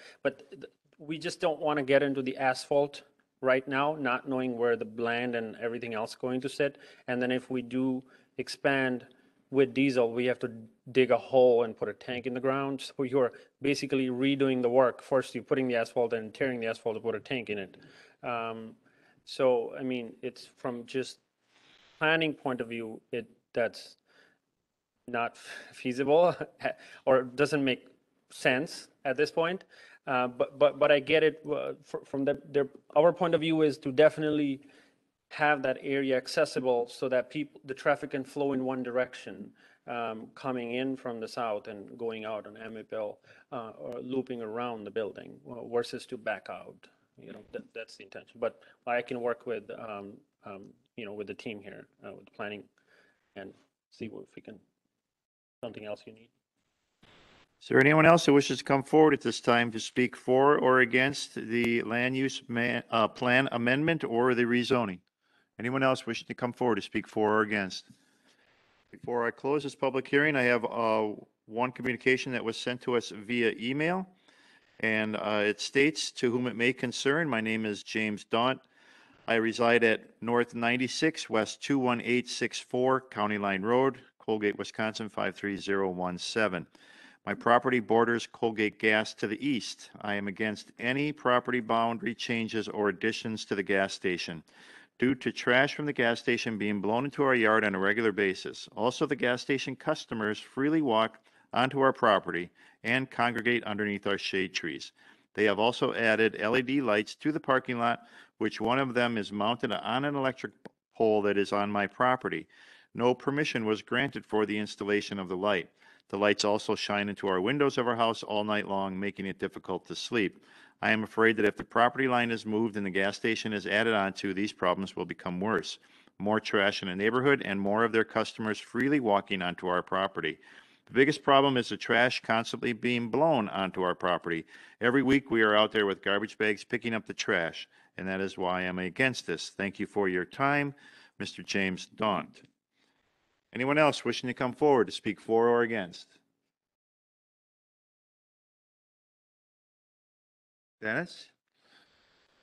we just don't want to get into the asphalt right now, not knowing where the land and everything else is going to sit. And then if we do expand with diesel, we have to dig a hole and put a tank in the ground. So you're basically redoing the work. First, you're putting the asphalt and tearing the asphalt to put a tank in it. So, I mean, it's from just planning point of view, that's not feasible or doesn't make sense at this point. But I get it from our point of view is to definitely have that area accessible so that the traffic can flow in one direction, coming in from the south and going out on Amityville, or looping around the building versus to back out. That's the intention. But I can work with, with the team here, with planning, and see if we can, something else you need. Is there anyone else who wishes to come forward at this time to speak for or against the land use plan amendment or the rezoning? Anyone else wishing to come forward to speak for or against? Before I close this public hearing, I have one communication that was sent to us via email. And it states, to whom it may concern, my name is James Daunt. I reside at North 96 West 21864 County Line Road, Colgate, Wisconsin 53017. My property borders Colgate Gas to the east. I am against any property boundary changes or additions to the gas station due to trash from the gas station being blown into our yard on a regular basis. Also, the gas station customers freely walk onto our property and congregate underneath our shade trees. They have also added LED lights to the parking lot, which one of them is mounted on an electric pole that is on my property. No permission was granted for the installation of the light. The lights also shine into our windows of our house all night long, making it difficult to sleep. I am afraid that if the property line is moved and the gas station is added onto, these problems will become worse. More trash in the neighborhood and more of their customers freely walking onto our property. The biggest problem is the trash constantly being blown onto our property. Every week we are out there with garbage bags picking up the trash, and that is why I'm against this. Thank you for your time, Mr. James Daunt. Anyone else wishing to come forward to speak for or against? Dennis?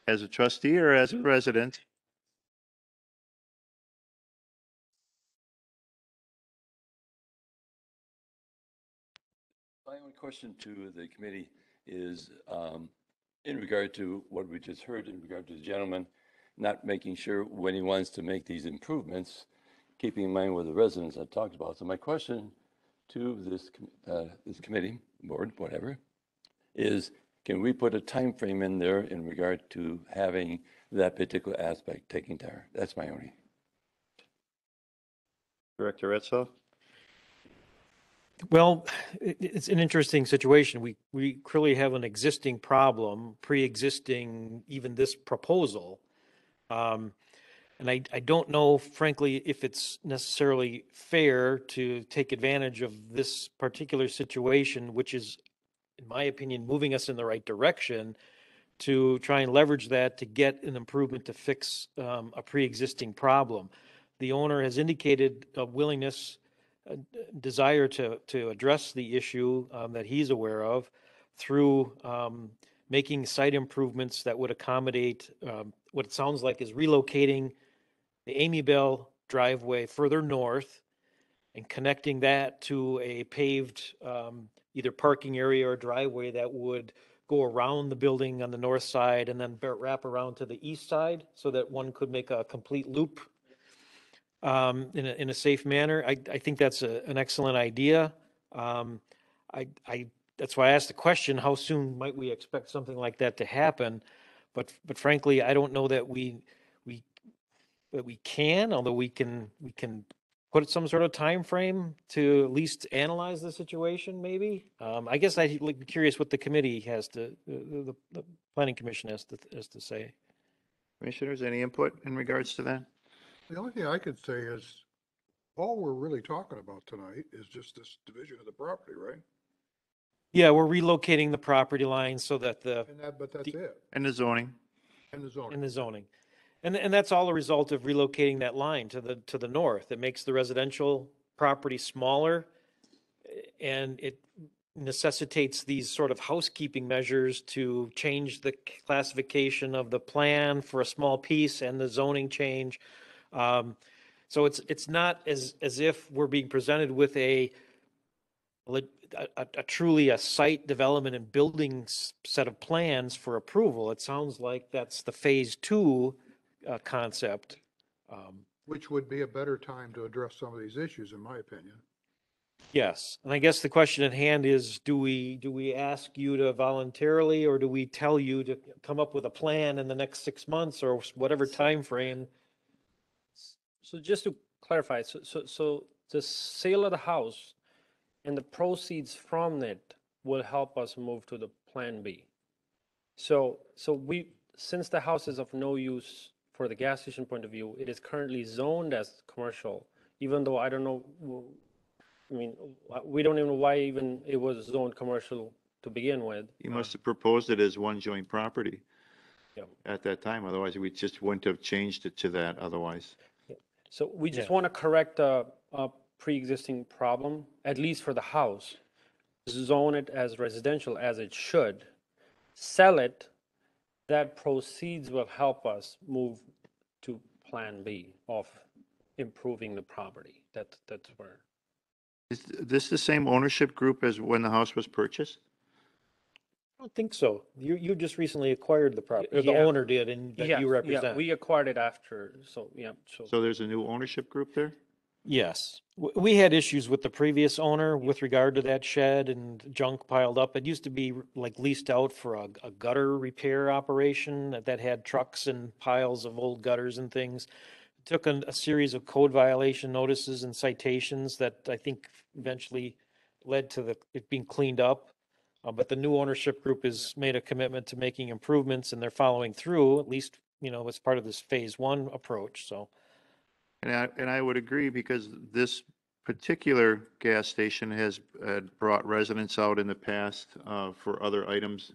As a trustee or as a resident? My only question to the committee is in regard to what we just heard in regard to the gentleman not making sure when he wants to make these improvements, keeping in mind what the residents have talked about. So my question to this committee, board, whatever, is can we put a time frame in there in regard to having that particular aspect taken care? That's my only. Director Edsel? Well, it's an interesting situation. We clearly have an existing problem, pre-existing even this proposal. And I don't know, frankly, if it's necessarily fair to take advantage of this particular situation, which is, in my opinion, moving us in the right direction, to try and leverage that to get an improvement to fix a pre-existing problem. The owner has indicated a willingness, a desire to address the issue that he's aware of through making site improvements that would accommodate what it sounds like is relocating the Amy Bell driveway further north and connecting that to a paved either parking area or driveway that would go around the building on the north side and then wrap around to the east side so that one could make a complete loop in a safe manner. I think that's an excellent idea. That's why I asked the question, how soon might we expect something like that to happen? But frankly, I don't know that we can, although we can put some sort of time frame to at least analyze the situation, maybe. I guess I'd be curious what the committee has to, the planning commission has to say. Commissioners, any input in regards to that? The only thing I could say is, all we're really talking about tonight is just this division of the property, right? Yeah, we're relocating the property line so that But that's it, And the zoning? and the zoning. in the zoning. And that's all a result of relocating that line to the north. It makes the residential property smaller, and it necessitates these sort of housekeeping measures to change the classification of the plan for a small piece and the zoning change. So it's not as if we're being presented with a truly a site development and building set of plans for approval. It sounds like that's the phase 2 concept. Which would be a better time to address some of these issues, in my opinion. Yes, and I guess the question at hand is, do we ask you to voluntarily, or do we tell you to come up with a plan in the next 6 months or whatever time frame? So just to clarify, so the sale of the house and the proceeds from it will help us move to the Plan B. So since the house is of no use for the gas station point of view, it is currently zoned as commercial, even though I don't know, I mean, we don't even know why even it was zoned commercial to begin with. You must have proposed it as one joint property Yeah. at that time. Otherwise, we just wouldn't have changed it to that otherwise. So we just Yeah. want to correct a pre-existing problem, at least for the house. Zone it as residential as it should. Sell it. That proceeds will help us move to Plan B of improving the property. That's where. Is this the same ownership group as when the house was purchased? I don't think so. You just recently acquired the property, or the Yeah. owner did, and that you represent. Yeah, we acquired it after, so, yeah. So there's a new ownership group there? Yes. We had issues with the previous owner with regard to that shed and junk piled up. It used to be like leased out for a gutter repair operation that had trucks and piles of old gutters and things. Took a series of code violation notices and citations that I think eventually led to it being cleaned up. But the new ownership group has made a commitment to making improvements, and they're following through, at least, as part of this phase 1 approach, so. And I would agree, because this particular gas station has brought residents out in the past for other items.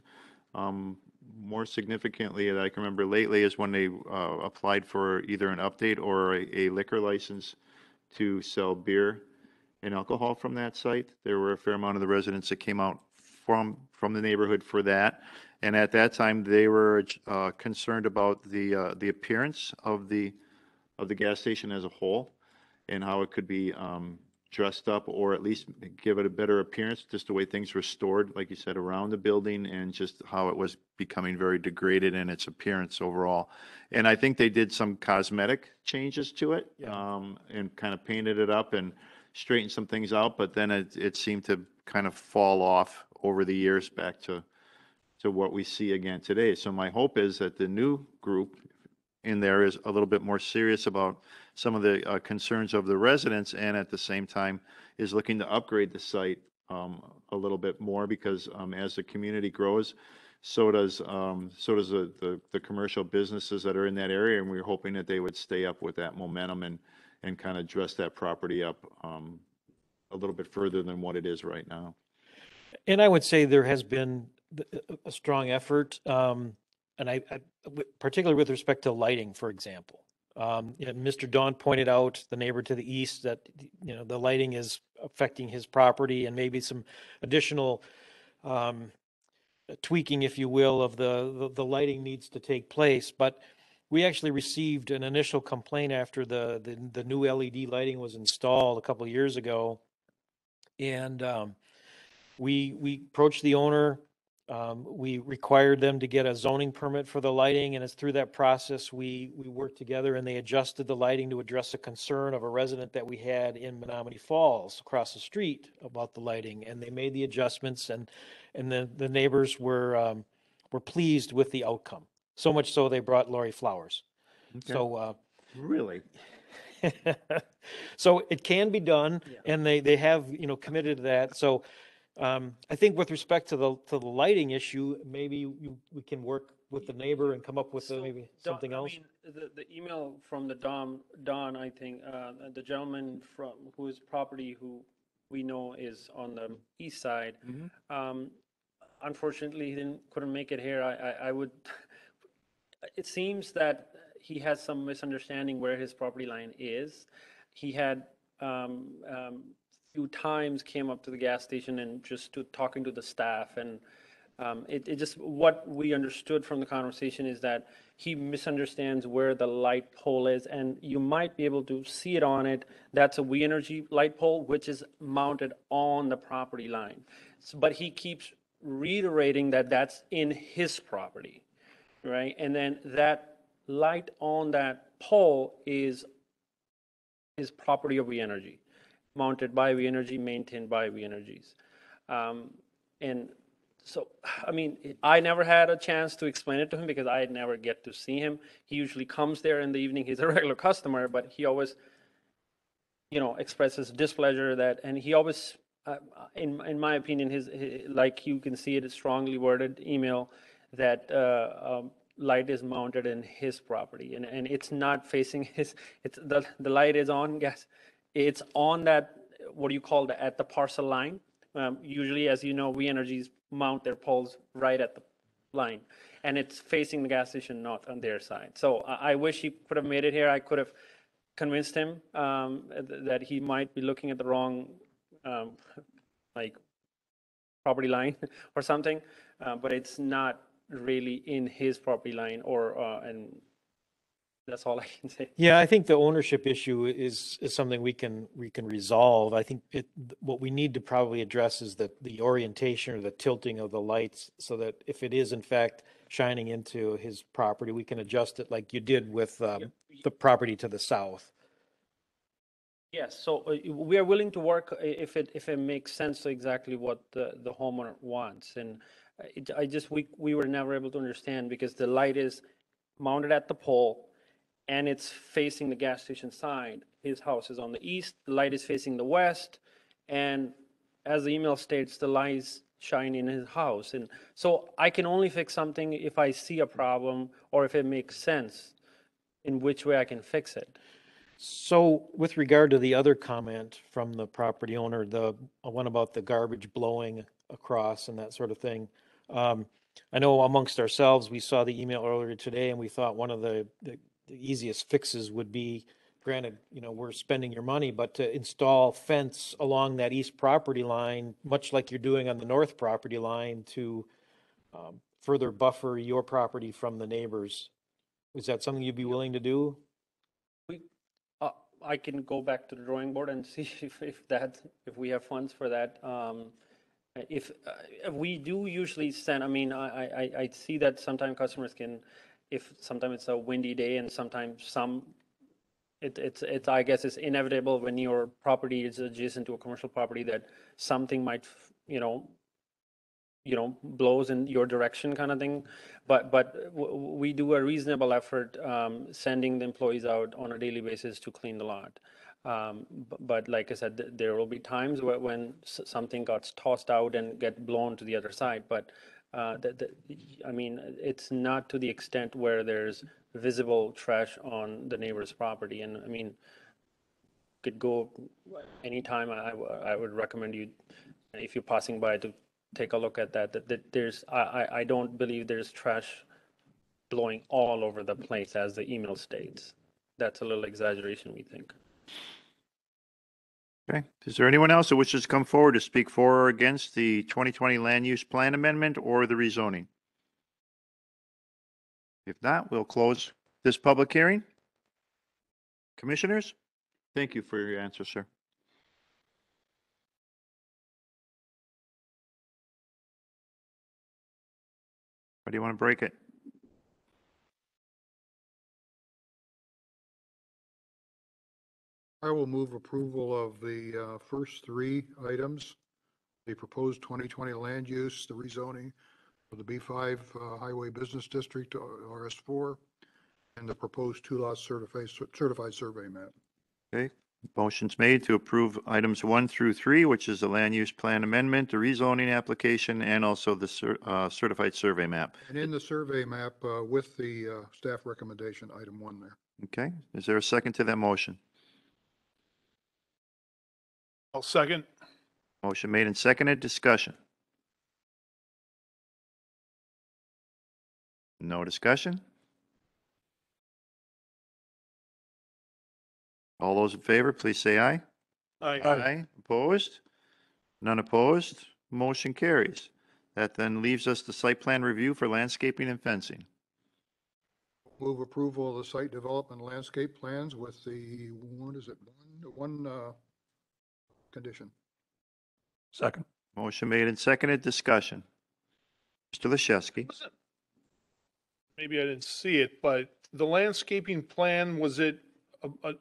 More significantly, that I can remember lately, is when they applied for either an update or a liquor license to sell beer and alcohol from that site. There were a fair amount of the residents that came out from the neighborhood for that. And at that time, they were concerned about the appearance of the gas station as a whole, and how it could be dressed up or at least give it a better appearance, just the way things were stored, like you said, around the building and just how it was becoming very degraded in its appearance overall. And I think they did some cosmetic changes to it, and kind of painted it up and straightened some things out, but then it seemed to kind of fall off over the years back to what we see again today. So my hope is that the new group in there is a little bit more serious about some of the concerns of the residents, and at the same time is looking to upgrade the site a little bit more, because as the community grows, so does the commercial businesses that are in that area, and we're hoping that they would stay up with that momentum and kind of dress that property up a little bit further than what it is right now. And I would say there has been a strong effort, and particularly with respect to lighting, for example. Mr. Don pointed out, the neighbor to the east, that the lighting is affecting his property, and maybe some additional tweaking, if you will, of the lighting needs to take place. But we actually received an initial complaint after the new LED lighting was installed a couple of years ago, and we approached the owner. We required them to get a zoning permit for the lighting, and it's through that process we worked together, and they adjusted the lighting to address a concern of a resident that we had in Menominee Falls across the street about the lighting, and they made the adjustments, and the neighbors were pleased with the outcome. So much so they brought Lori flowers. Okay. So Really? so it can be done, and they have committed to that. So I think with respect to the lighting issue, maybe we can work with the neighbor and come up with maybe something else. I mean, the email from the Don, I think, the gentleman from whose property who we know is on the east side. Unfortunately, he couldn't make it here. I would. It seems that he has some misunderstanding where his property line is. He had few times came up to the gas station and just talking to the staff, and it just, what we understood from the conversation is that he misunderstands where the light pole is, and you might be able to see it on it. That's a We Energy light pole, which is mounted on the property line. But he keeps reiterating that that's in his property, right? And then that light on that pole is property of We Energy, mounted by We Energy, maintained by We Energies. And so, I mean, I never had a chance to explain it to him because I never get to see him. He usually comes there in the evening. He's a regular customer, but he always, expresses displeasure that, and he always, in my opinion, his, like you can see it, is strongly worded email that light is mounted in his property, and it's not facing his. It's the light is on. Yes, it's on that, what do you call that, at the parcel line. Usually, as you know, We Energies mount their poles right at the line, and it's facing the gas station, not on their side. So I wish he could have made it here. I could have convinced him that he might be looking at the wrong, like, property line or something, but it's not really in his property line, and that's all I can say. Yeah, I think the ownership issue is something we can resolve. I think what we need to probably address is the orientation or the tilting of the lights, so that if it is in fact shining into his property, we can adjust it like you did with the property to the south. Yes, so we are willing to work if it makes sense to exactly what the homeowner wants. And we were never able to understand, because the light is mounted at the pole and it's facing the gas station side. His house is on the east, the light is facing the west, and as the email states, the light is shining in his house. And so I can only fix something if I see a problem or if it makes sense in which way I can fix it. So with regard to the other comment from the property owner, the one about the garbage blowing across and that sort of thing, I know amongst ourselves, we saw the email earlier today, and we thought one of the easiest fixes would be, granted, we're spending your money, but to install fence along that east property line, much like you're doing on the north property line, to further buffer your property from the neighbors. Is that something you'd be willing to do? I can go back to the drawing board and see if we have funds for that. If we do usually send, I mean, I see that sometimes customers can, if sometimes it's a windy day and sometimes it's, I guess it's inevitable when your property is adjacent to a commercial property that something might, blows in your direction kind of thing. But we do a reasonable effort sending the employees out on a daily basis to clean the lot. But like I said, there will be times when something gets tossed out and get blown to the other side. But I mean, it's not to the extent where there's visible trash on the neighbor's property. And I mean, could go anytime. I would recommend you, if you're passing by, to take a look at that. That there's, I don't believe there's trash blowing all over the place as the email states. That's a little exaggeration, we think. Okay. Is there anyone else that wishes to come forward to speak for or against the 2020 land use plan amendment or the rezoning? If not, we'll close this public hearing. Commissioners, thank you for your answer, sir. Or do you want to break it? I will move approval of the first three items: the proposed 2020 land use, the rezoning of the B5 Highway Business District to RS4, and the proposed two-lot certified survey map. Okay. Motion's made to approve items 1 through 3, which is the land use plan amendment, the rezoning application, and also the certified survey map. And in the survey map with the staff recommendation, item 1 there. Okay. Is there a second to that motion? I'll second. Motion made and seconded. Discussion. No discussion? All those in favor, please say aye. Aye. Opposed? None opposed? Motion carries. That then leaves us the site plan review for landscaping and fencing. Move approval of the site development landscape plans with the, what is it, one condition. Second. Motion made and seconded. Discussion. Mr. Leshevsky. Maybe I didn't see it, but the landscaping plan, was it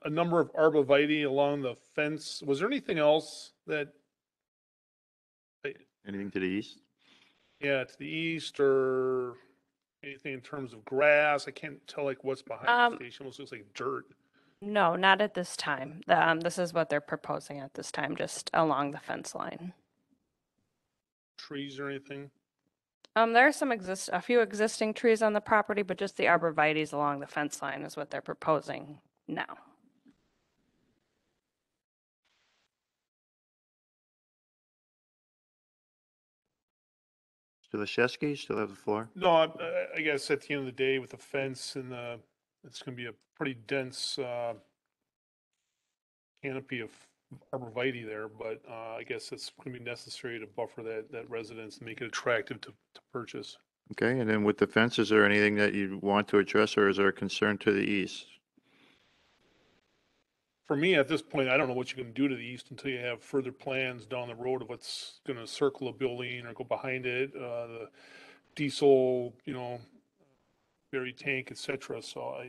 a number of arborvitae along the fence? Was there anything else that, Anything to the east? yeah, to the east, or anything in terms of grass? I can't tell like what's behind the station. It looks like dirt. No, not at this time. This is what they're proposing at this time, just along the fence line. Trees or anything? There are a few existing trees on the property, but just the arborvitae's along the fence line is what they're proposing now. Mr. Leshevsky, you still have the floor. No, I guess at the end of the day with the fence and it's going to be a pretty dense canopy of arborvitae there, but I guess it's going to be necessary to buffer that residence and make it attractive to purchase. Okay, and then with the fence, is there anything that you want to address, or is there a concern to the east? For me, at this point, I don't know what you can do to the east until you have further plans down the road of what's going to circle a building or go behind it, the diesel, buried tank, etc. So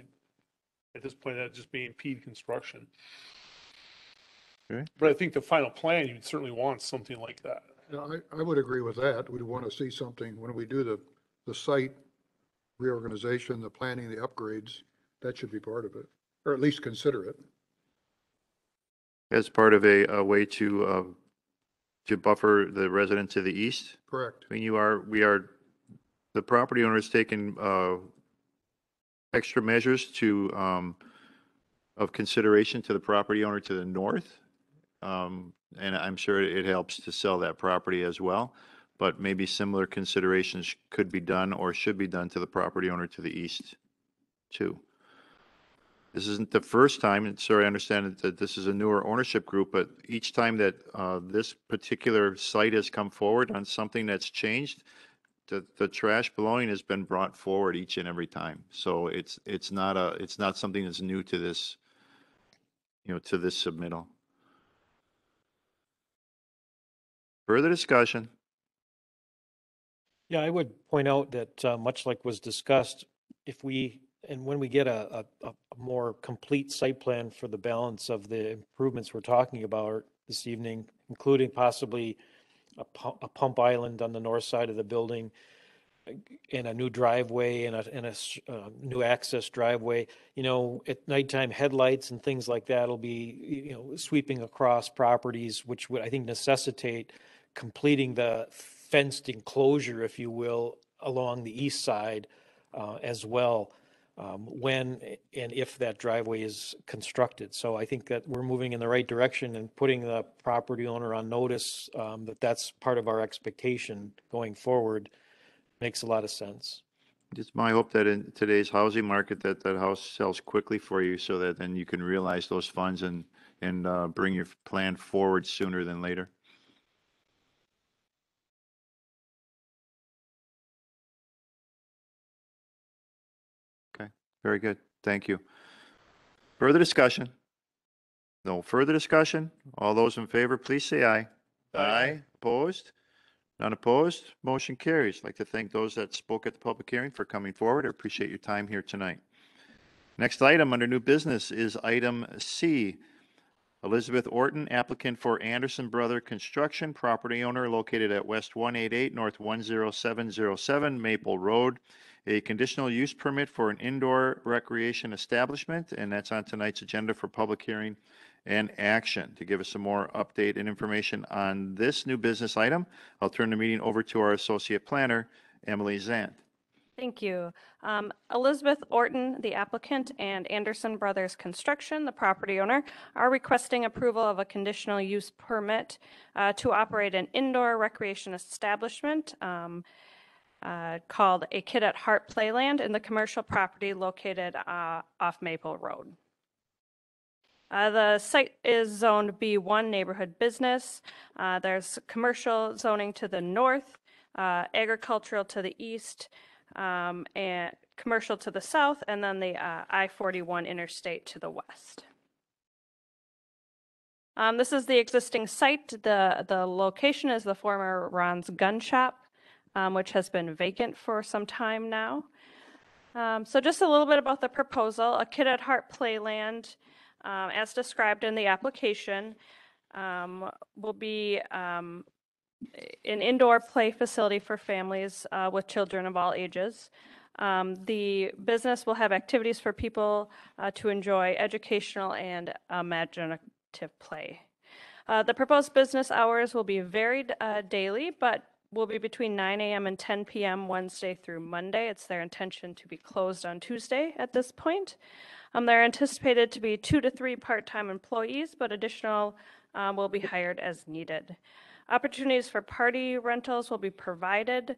at this point, that just may impede construction. Okay. But I think the final plan, you'd certainly want something like that. Yeah, I would agree with that. We'd want to see something when we do the site reorganization, the planning, the upgrades. That should be part of it, or at least consider it. As part of a way to buffer the resident to the east? Correct. I mean, the property owner has taken extra measures of consideration to the property owner to the north. And I'm sure it helps to sell that property as well, but maybe similar considerations could be done or should be done to the property owner to the east too. This isn't the first time, and sorry, I understand that this is a newer ownership group, but each time that this particular site has come forward on something that's changed, the trash blowing has been brought forward each and every time. So it's not something that's new to this, to this submittal. Further discussion? Yeah, I would point out that much like was discussed, when we get a more complete site plan for the balance of the improvements we're talking about this evening, including possibly a pump island on the north side of the building and a new driveway and a new access driveway, at nighttime headlights and things like that will be, sweeping across properties, which would, I think, necessitate completing the fenced enclosure, if you will, along the east side as well, when and if that driveway is constructed. So I think that we're moving in the right direction and putting the property owner on notice that that's part of our expectation going forward. Makes a lot of sense. It's my hope that in today's housing market that house sells quickly for you so that then you can realize those funds and bring your plan forward sooner than later. Okay, very good. Thank you. Further discussion? No further discussion? All those in favor, please say aye. Aye. Opposed? None opposed? Motion carries. I'd like to thank those that spoke at the public hearing for coming forward. I appreciate your time here tonight. Next item under new business is item C. Elizabeth Orton, applicant for Anderson Brother Construction, property owner located at West 188 North 10707 Maple Road. A conditional use permit for an indoor recreation establishment, and that's on tonight's agenda for public hearing and action. To give us some more update and information on this new business item, I'll turn the meeting over to our associate planner, Emily Zant. Thank you. Elizabeth Orton, the applicant, and Anderson Brothers Construction, the property owner, are requesting approval of a conditional use permit to operate an indoor recreation establishment called A Kid at Heart Playland in the commercial property located off Maple Road. The site is zoned B1 neighborhood business. There's commercial zoning to the north, agricultural to the east, and commercial to the south, and then the I-41 interstate to the west. This is the existing site. The location is the former Ron's Gun Shop, which has been vacant for some time now. So just a little bit about the proposal. A Kid at Heart Playland, as described in the application, will be an indoor play facility for families with children of all ages. The business will have activities for people to enjoy educational and imaginative play. The proposed business hours will be varied daily, but will be between 9 a.m. and 10 p.m. Wednesday through Monday. It's their intention to be closed on Tuesday at this point. They're anticipated to be 2 to 3 part-time employees, but additional will be hired as needed. Opportunities for party rentals will be provided.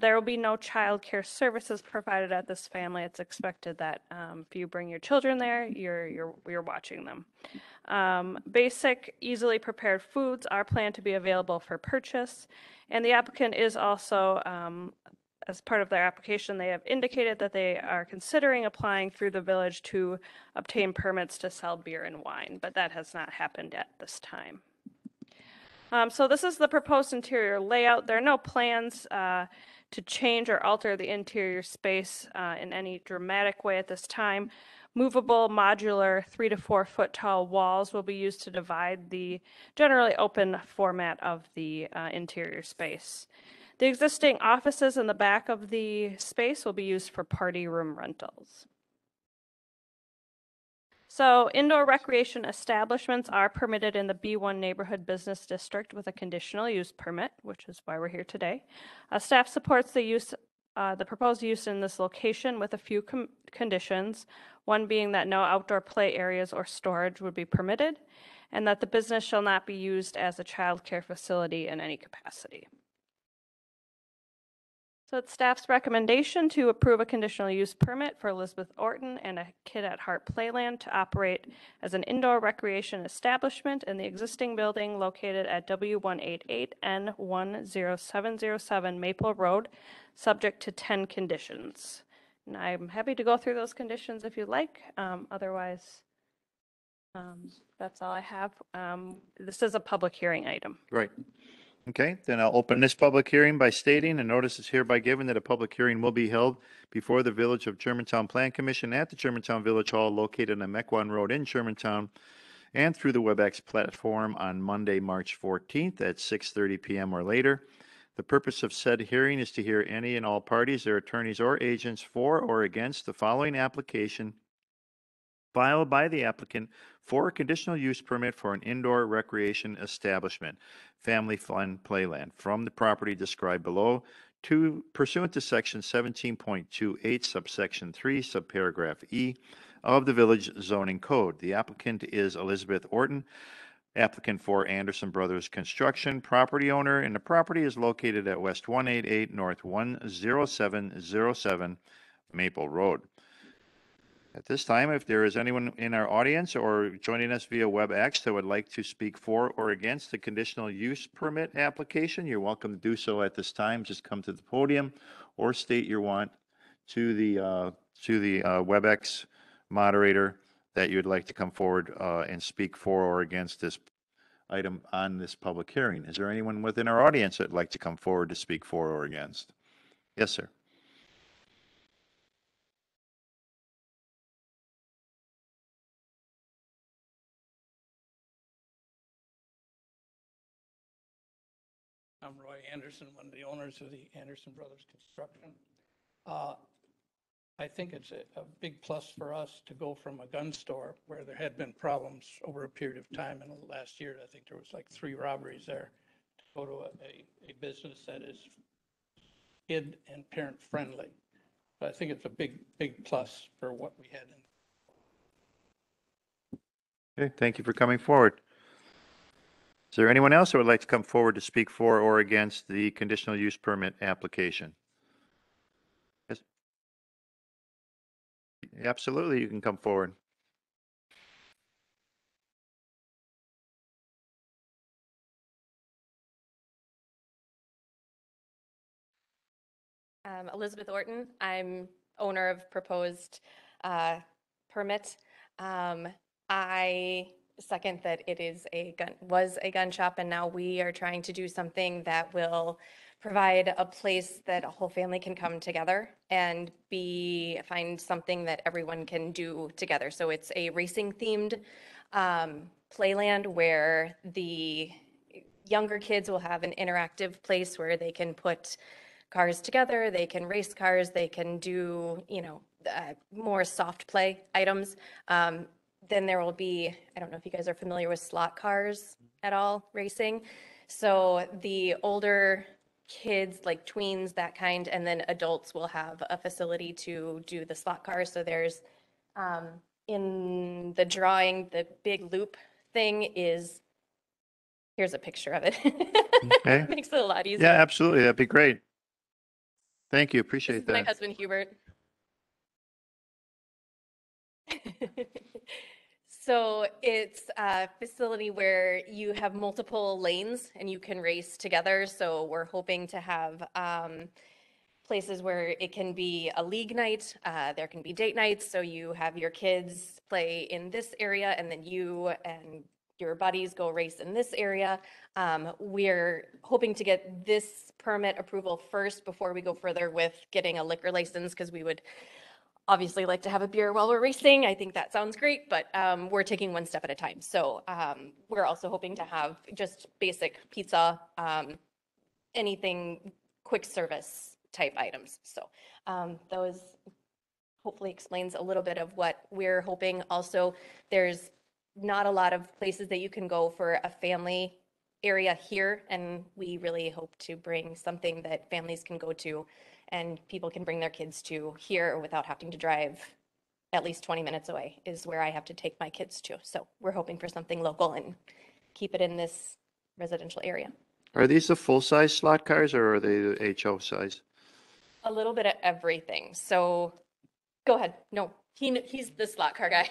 There will be no child care services provided at this family. It's expected that if you bring your children there, you're watching them. Basic, easily prepared foods are planned to be available for purchase, and the applicant is also, as part of their application, they have indicated that they are considering applying through the village to obtain permits to sell beer and wine, but that has not happened at this time. So this is the proposed interior layout. There are no plans to change or alter the interior space in any dramatic way at this time. Movable, modular, 3 to 4 foot tall walls will be used to divide the generally open format of the interior space. The existing offices in the back of the space will be used for party room rentals. So indoor recreation establishments are permitted in the B1 neighborhood business district with a conditional use permit, which is why we're here today. Staff supports the proposed use in this location with a few conditions, one being that no outdoor play areas or storage would be permitted, and that the business shall not be used as a child care facility in any capacity. So it's staff's recommendation to approve a conditional use permit for Elizabeth Orton and A Kid at Heart Playland to operate as an indoor recreation establishment in the existing building located at W188N10707 Maple Road, subject to 10 conditions. And I'm happy to go through those conditions if you'd like. Otherwise, That's all I have. This is a public hearing item. Right. Okay, then I'll open this public hearing by stating a notice is hereby given that a public hearing will be held before the Village of Germantown Plan Commission at the Germantown Village Hall located on Mequon Road in Germantown and through the WebEx platform on Monday, March 14th at 6:30 PM or later. The purpose of said hearing is to hear any and all parties, their attorneys or agents for or against the following application filed by the applicant for a conditional use permit for an indoor recreation establishment, family fun playland, from the property described below to pursuant to section 17.28 subsection 3 subparagraph E of the Village Zoning Code. The applicant is Elizabeth Orton, applicant for Anderson Brothers Construction, property owner, and the property is located at West 188 North 10707 Maple Road. At this time, if there is anyone in our audience or joining us via WebEx that would like to speak for or against the conditional use permit application, you're welcome to do so at this time. Just come to the podium or state your want to the WebEx moderator that you'd like to come forward and speak for or against this item on this public hearing. Is there anyone within our audience that'd like to come forward to speak for or against? Yes, sir. I'm Roy Anderson, one of the owners of the Anderson Brothers Construction. I think it's a big plus for us to go from a gun store where there had been problems over a period of time in the last year. I think there was like 3 robberies there, to go to a business that is kid and parent friendly. But I think it's a big plus for what we had. Okay, thank you for coming forward. Is there anyone else who would like to come forward to speak for or against the conditional use permit application? Yes. Absolutely, you can come forward. Elizabeth Orton. I'm owner of proposed permit. I second that it was a gun shop, and now we are trying to do something that will provide a place that a whole family can come together and find something that everyone can do together. So it's a racing themed playland where the younger kids will have an interactive place where they can put cars together, they can race cars, they can do, more soft play items. Then there will be, I don't know if you guys are familiar with slot cars at all, racing. So the older kids, like tweens, that kind, and then adults will have a facility to do the slot cars. So there's, in the drawing, the big loop thing is, here's a picture of it. Okay. Makes it a lot easier. Yeah, absolutely. That'd be great. Thank you. This Appreciate is my that. husband, Hubert. So it's a facility where you have multiple lanes and you can race together. So we're hoping to have places where it can be a league night. There can be date nights. So you have your kids play in this area and then you and your buddies go race in this area. We're hoping to get this permit approval first before we go further with getting a liquor license, because we would obviously like to have a beer while we're racing. I think that sounds great, but we're taking one step at a time. So we're also hoping to have just basic pizza, anything quick service type items. So those hopefully explains a little bit of what we're hoping. Also, there's not a lot of places that you can go for a family area here, and we really hope to bring something that families can go to and people can bring their kids to here without having to drive at least 20 minutes away is where I have to take my kids to. So we're hoping for something local and keep it in this residential area. Are these the full-size slot cars or are they the HO size? A little bit of everything. So go ahead. No, he's the slot car guy.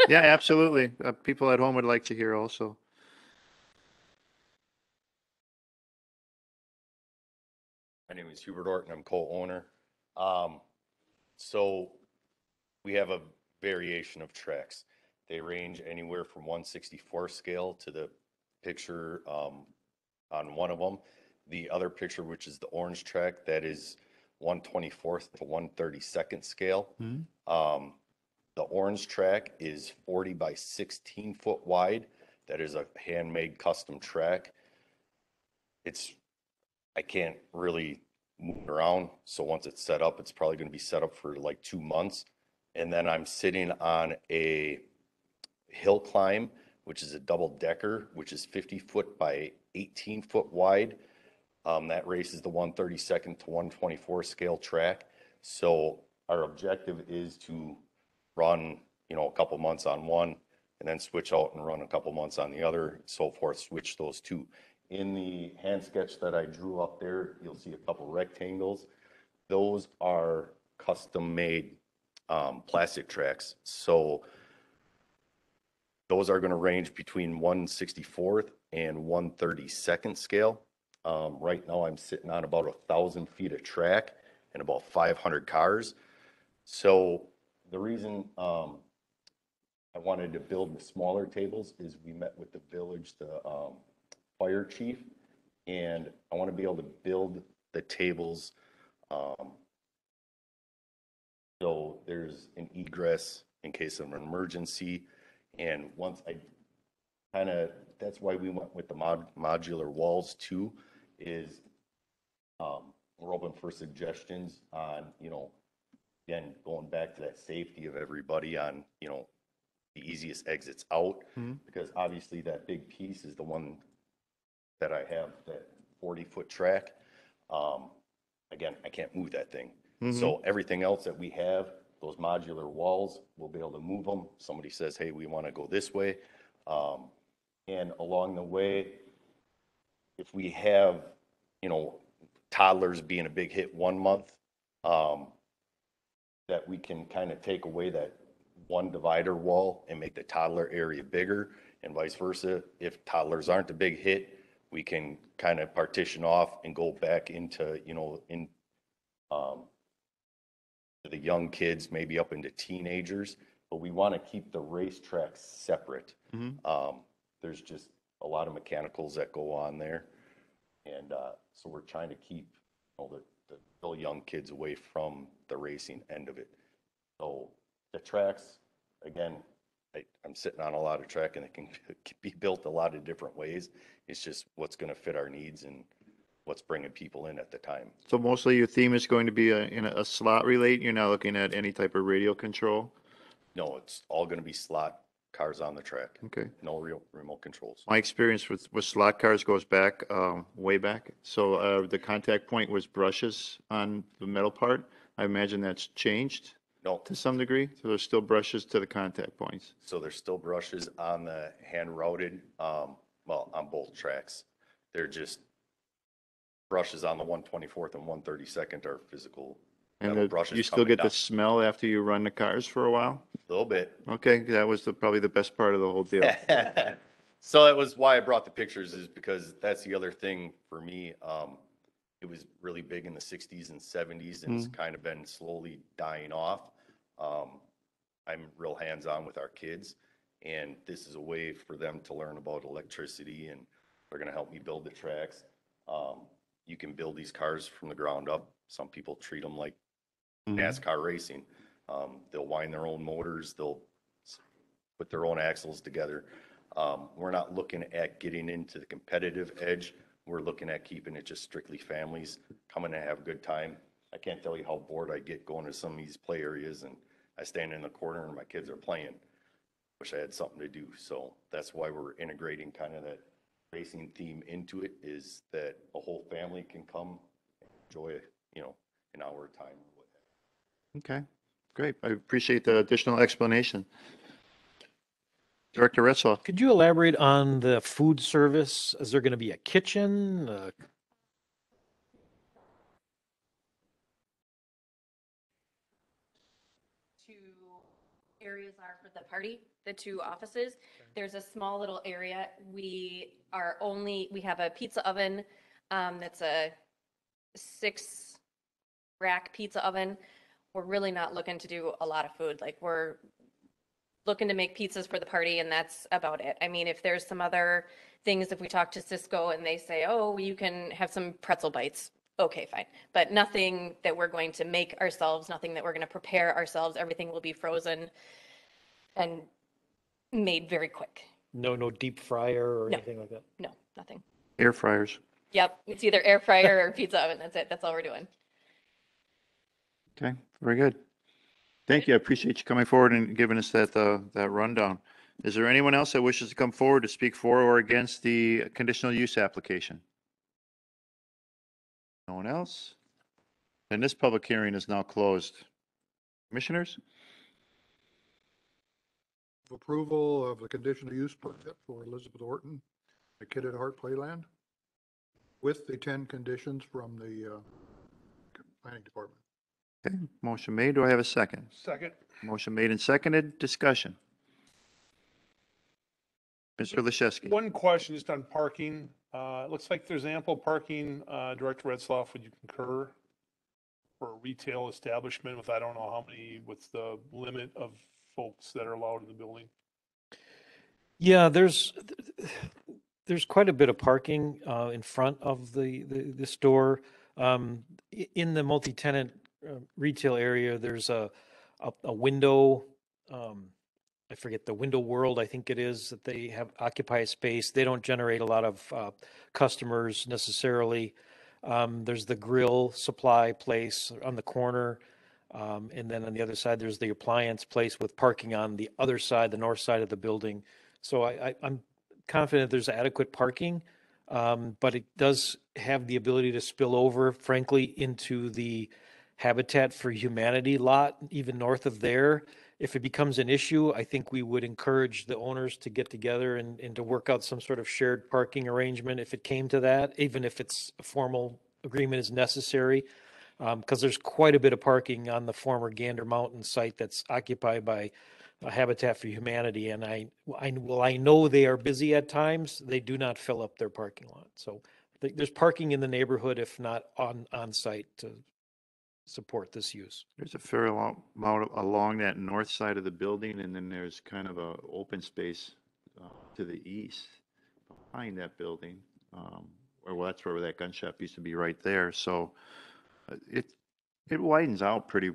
Yeah, absolutely. People at home would like to hear also. My name is Hubert Orton. I'm co-owner. So we have a variation of tracks. They range anywhere from 1/64 scale to the picture on one of them. The other picture, which is the orange track, that is 1/24 to 1/32 scale. The orange track is 40 by 16 foot wide. That is a handmade custom track. I can't really move it around. So once it's set up, it's probably going to be set up for like 2 months. And then I'm sitting on a hill climb, which is a double decker, which is 50 foot by 18 foot wide. That races the 1/32 to 1/24 scale track. So our objective is to run, a couple months on one and then switch out and run a couple months on the other, so forth, switch those two. In the hand sketch that I drew up there, you'll see a couple rectangles. Those are custom made plastic tracks. So those are going to range between 1/64 and 1/32 scale. Right now I'm sitting on about 1,000 feet of track and about 500 cars. So the reason I wanted to build the smaller tables is we met with the village, the fire chief, and I want to be able to build the tables so there's an egress in case of an emergency. And once that's why we went with the modular walls too, is we're open for suggestions on, again, going back to that safety of everybody on, the easiest exits out, because obviously that big piece is the one that I have, that 40-foot track. Again, I can't move that thing. So everything else that we have, those modular walls, we'll be able to move them. Somebody says, hey, we want to go this way. And along the way, if we have, toddlers being a big hit 1 month, that we can kind of take away that one divider wall and make the toddler area bigger, and vice versa. If toddlers aren't a big hit, we can kind of partition off and go back into, the young kids, maybe up into teenagers, but we want to keep the racetracks separate. There's just a lot of mechanicals that go on there. And so we're trying to keep the real young kids away from the racing end of it. So the tracks, again, I'm sitting on a lot of track, and it can be built a lot of different ways. It's just what's going to fit our needs and what's bringing people in at the time. So mostly your theme is going to be in a slot relate? You're not looking at any type of radio control? No, it's all going to be slot cars on the track. Okay. No real remote controls. My experience with slot cars goes back, way back. So the contact point was brushes on the metal part. I imagine that's changed No, to some degree. So there's still brushes to the contact points. so there's still brushes on the hand routed, on both tracks. They're just brushes on the 1/24 and 1/32 are physical And metal brushes. you still coming get down. the smell after you run the cars for a while? A little bit. Okay, that was probably the best part of the whole deal. So that was why I brought the pictures, is because that's the other thing for me. It was really big in the 60s and 70s, and it's kind of been slowly dying off. I'm real hands-on with our kids, and this is a way for them to learn about electricity, and they're going to help me build the tracks. You can build these cars from the ground up. Some people treat them like NASCAR racing. They'll wind their own motors. They'll put their own axles together. We're not looking at getting into the competitive edge. We're looking at keeping it just strictly families coming and have a good time. I can't tell you how bored I get going to some of these play areas, and I stand in the corner and my kids are playing. Wish I had something to do. So that's why we're integrating kind of that racing theme into it, is that a whole family can come and enjoy, an hour of time. Okay, great. I appreciate the additional explanation. Director Retzoff. Could you elaborate on the food service? Is there going to be a kitchen? Two areas are for the party, the two offices. There's a small little area. We have a pizza oven, that's a 6-rack pizza oven. We're really not looking to do a lot of food. Like, we're looking to make pizzas for the party and that's about it. I mean, if there's some other things, if we talk to Cisco and they say, oh, you can have some pretzel bites, okay, fine. But nothing that we're going to make ourselves, nothing that we're going to prepare ourselves. Everything will be frozen and made very quick. No deep fryer or No. anything like that? No, nothing. Air fryers. Yep, it's either air fryer or pizza oven. That's it. That's all we're doing. Okay, very good. Thank you. I appreciate you coming forward and giving us that rundown. Is there anyone else that wishes to come forward to speak for or against the conditional use application? No one else? Then this public hearing is now closed. Commissioners? Approval of the conditional use permit for Elizabeth Orton, the Kid at Heart Playland, with the 10 conditions from the planning department. Okay, motion made. Do I have a second? Second. Motion made and seconded. Discussion. Mr. Leszewski. One question just on parking. It looks like there's ample parking. Director Redsloff, would you concur? For a retail establishment with, I don't know how many, what's the limit of folks that are allowed in the building? Yeah, there's quite a bit of parking in front of the store. In the multi-tenant retail area, there's a window, I forget, the Window World, I think it is, that they have occupy a space. They don't generate a lot of customers necessarily. There's the grill supply place on the corner. And then on the other side, there's the appliance place with parking on the other side, the north side of the building. So I'm confident there's adequate parking, but it does have the ability to spill over, frankly, into the Habitat for Humanity lot, even north of there. If it becomes an issue, I think we would encourage the owners to get together and to work out some sort of shared parking arrangement if it came to that, even if it's a formal agreement is necessary. Because there's quite a bit of parking on the former Gander Mountain site that's occupied by Habitat for Humanity. And I know they are busy at times. They do not fill up their parking lot. So there's parking in the neighborhood, if not on site, to support this use. There's a fair amount along that north side of the building, and then there's kind of a open space to the east behind that building. Well, that's where that gun shop used to be, right there. So it widens out pretty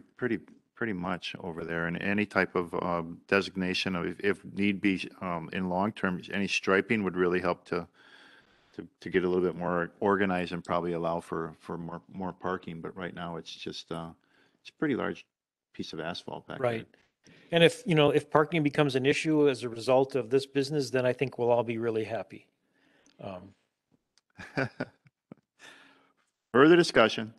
much over there, and any type of designation of, if need be, in long term, any striping would really help to get a little bit more organized and probably allow for more parking. But right now it's just it's a pretty large piece of asphalt back there. Right. And if parking becomes an issue as a result of this business, then I think we'll all be really happy. Further discussion,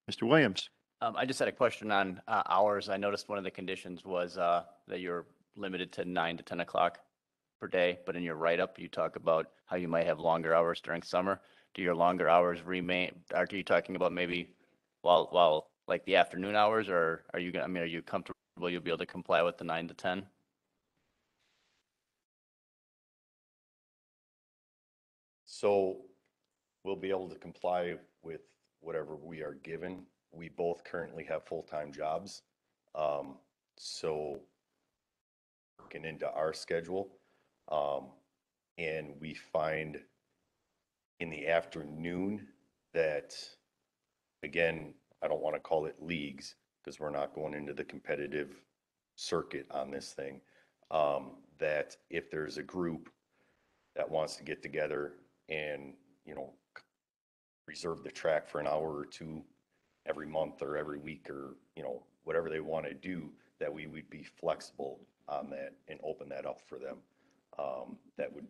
Mr. Williams. I just had a question on hours. I noticed one of the conditions was that you're limited to 9 to 10 o'clock per day, but in your write-up, you talk about how you might have longer hours during summer. Do your longer hours remain, are you talking about maybe while like the afternoon hours, or are you comfortable you'll be able to comply with the 9 to 10? So we'll be able to comply with whatever we are given. We both currently have full-time jobs. So working into our schedule. And we find in the afternoon that, again, I don't want to call it leagues because we're not going into the competitive circuit on this thing. That if there's a group that wants to get together and, reserve the track for an hour or two every month or every week, or, whatever they want to do, that we would be flexible on that and open that up for them. That would,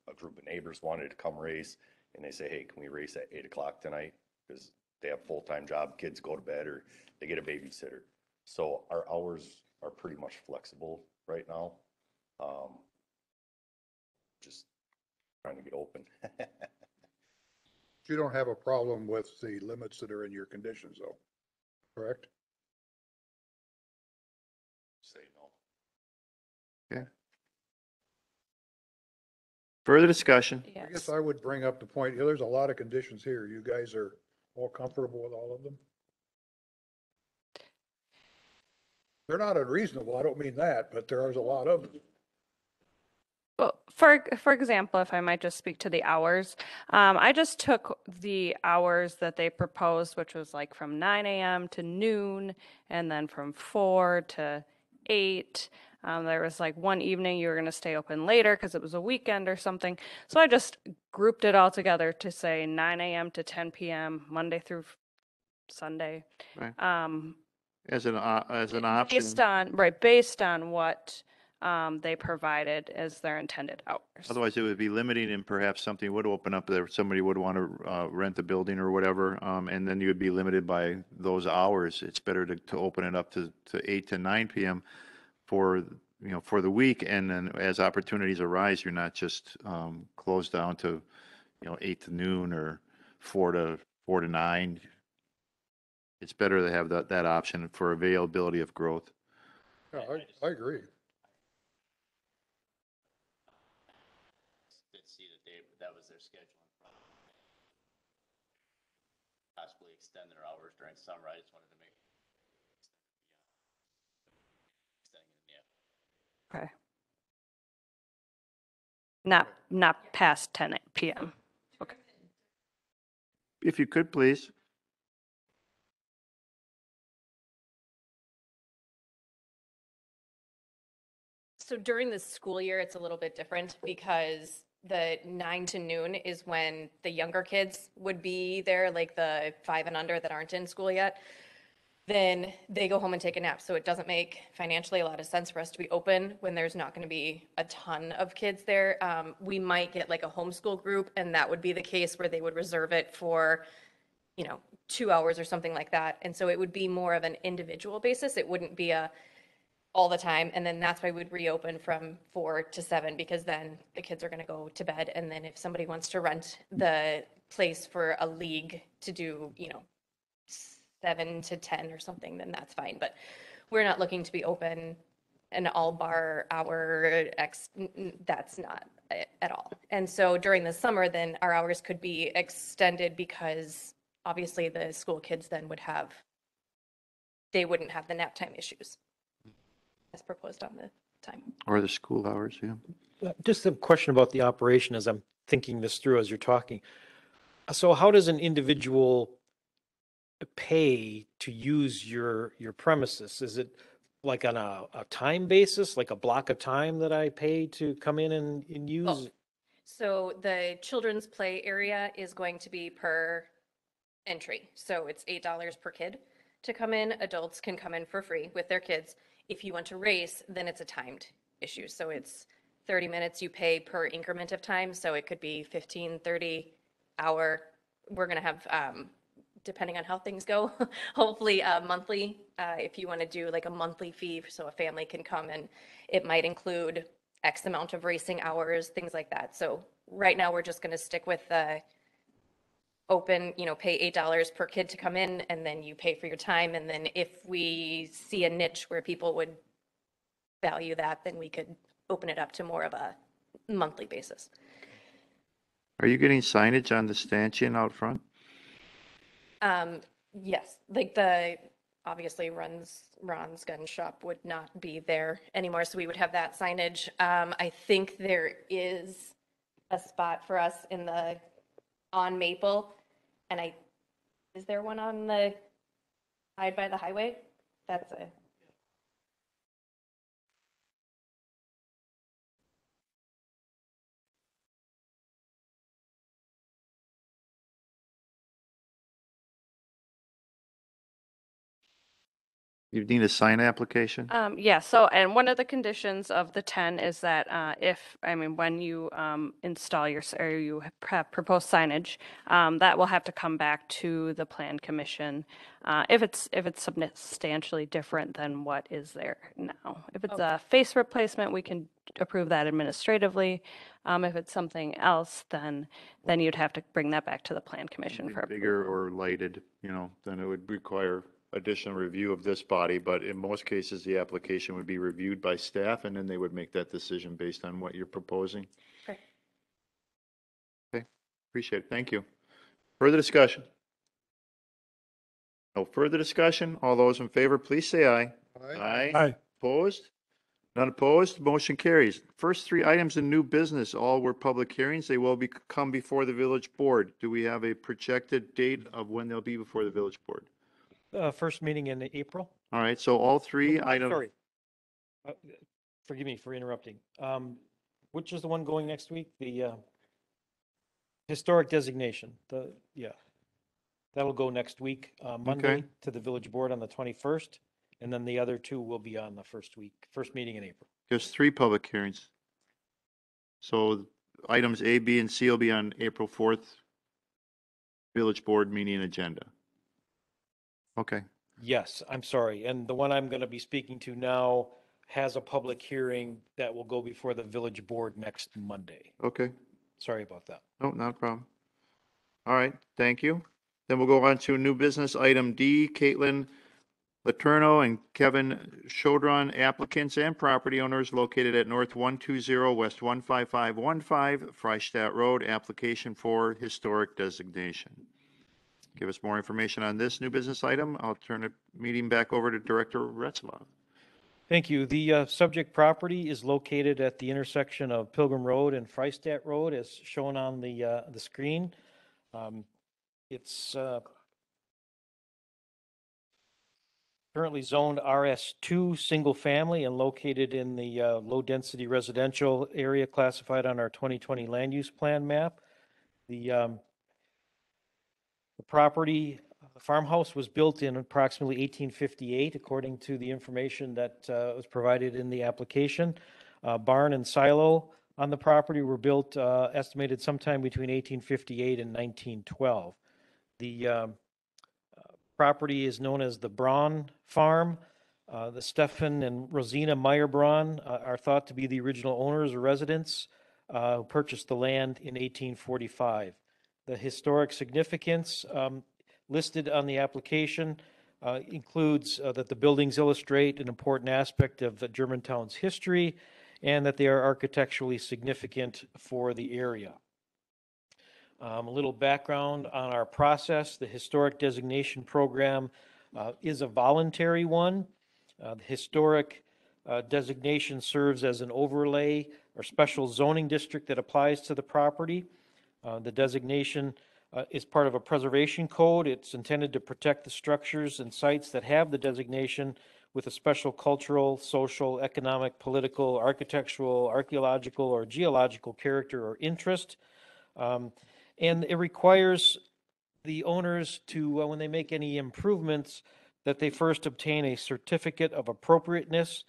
a group of neighbors wanted to come race and they say, hey, can we race at 8 o'clock tonight? Because they have full-time job, kids go to bed, or they get a babysitter. So our hours are pretty much flexible right now. Just trying to get open. You don't have a problem with the limits that are in your conditions, though, correct? Say no. Okay. Further discussion. Yes. I guess I would bring up the point, there's a lot of conditions here. You guys are all comfortable with all of them? They're not unreasonable, I don't mean that, but there's a lot of them. Well, for example, if I might just speak to the hours, I just took the hours that they proposed, which was like from 9 a.m. to noon, and then from 4 to 8. There was like one evening you were going to stay open later because it was a weekend or something. So I just grouped it all together to say 9 a.m. to 10 p.m. Monday through Sunday. Right. Um, As an option. based on what they provided as their intended hours. Otherwise, it would be limiting and perhaps something would open up there. Somebody would want to rent the building or whatever, and then you would be limited by those hours. It's better to open it up to 8 to 9 p.m. for, for the week. And then as opportunities arise, you're not just closed down to, 8 to noon or 4 to 9. It's better to have that option for availability of growth. Yeah, I agree. Did see that was their schedule. Possibly extend their hours during summer. I just wanted to make. Okay. Not past 10 p.m. Okay. If you could, please. So during the school year, it's a little bit different because the 9 to noon is when the younger kids would be there, like the 5 and under that aren't in school yet. Then they go home and take a nap. So it doesn't make financially a lot of sense for us to be open when there's not going to be a ton of kids there. We might get like a homeschool group, and that would be the case where they would reserve it for, 2 hours or something like that. And so it would be more of an individual basis. It wouldn't be all the time. And then that's why we'd reopen from 4 to 7, because then the kids are going to go to bed. And then if somebody wants to rent the place for a league to do, 7 to 10 or something, then that's fine. But we're not looking to be open an all bar hour that's not it at all. And so during the summer, then our hours could be extended because obviously the school kids then they wouldn't have the nap time issues as proposed on the time. Or the school hours, yeah. Just a question about the operation as I'm thinking this through as you're talking. So how does an individual pay to use your premises? Is it like on a time basis, like a block of time that I pay to come in and use? Oh. So the children's play area is going to be per entry. So it's $8 per kid to come in. Adults can come in for free with their kids. If you want to race, then it's a timed issue. So it's 30 minutes you pay per increment of time. So it could be 15, 30 hour. We're going to have, depending on how things go, hopefully monthly, if you want to do like a monthly fee so a family can come, and it might include X amount of racing hours, things like that. So right now we're just going to stick with the open, pay $8 per kid to come in, and then you pay for your time. And then if we see a niche where people would value that, then we could open it up to more of a monthly basis. Are you getting signage on the stanchion out front? Yes, like obviously Ron's gun shop would not be there anymore, so we would have that signage. I think there is a spot for us on Maple, and is there one on the side by the highway? That's a. You need a sign application? Yeah, so, and one of the conditions of the 10 is that when you install or you have proposed signage, that will have to come back to the Plan Commission if it's substantially different than what is there now. If it's a face replacement, we can approve that administratively. If it's something else, then you'd have to bring that back to the Plan Commission for Bigger or lighted, then it would require additional review of this body, but in most cases, the application would be reviewed by staff, and then they would make that decision based on what you're proposing. Okay. Okay, appreciate it. Thank you. Further discussion? No further discussion? All those in favor, please say aye. Aye. Opposed? None opposed? Motion carries. First three items in new business, all were public hearings. They will come before the village board. Do we have a projected date of when they'll be before the village board? First meeting in April. All right, so all three Oh, items. Sorry. Uh, Forgive me for interrupting. Which is the one going next week? The historic designation, that'll go next week, Monday, Okay. to the village board on the 21st. And then the other two will be on the first meeting in April. There's three public hearings. So items A, B, and C will be on April 4th, village board meeting agenda. Okay, Yes, I'm sorry. And the one I'm going to be speaking to now has a public hearing that will go before the village board next Monday. okay. Sorry about that. No, not a problem. All right, thank you. Then we'll go on to new business item D, Caitlin Laterno and Kevin Chaudron, applicants and property owners located at North 120 West 15515 Freistadt Road, application for historic designation. Give us more information on this new business item. I'll turn the meeting back over to Director Retzlaff. Thank you. The subject property is located at the intersection of Pilgrim Road and Freistadt Road, as shown on the screen. It's currently zoned RS2 single family and located in the low density residential area classified on our 2020 land use plan map. The property, the farmhouse was built in approximately 1858, according to the information that was provided in the application. Barn and silo on the property were built estimated sometime between 1858 and 1912. The property is known as the Braun Farm. The Stefan and Rosina Meyer Braun are thought to be the original owners or residents who purchased the land in 1845. The historic significance listed on the application includes that the buildings illustrate an important aspect of Germantown's history and that they are architecturally significant for the area. A little background on our process. The historic designation program is a voluntary one. The historic designation serves as an overlay or special zoning district that applies to the property. The designation is part of a preservation code. It's intended to protect the structures and sites that have the designation with a special cultural, social, economic, political, architectural, archaeological, or geological character or interest. And it requires the owners to, when they make any improvements, that they first obtain a certificate of appropriateness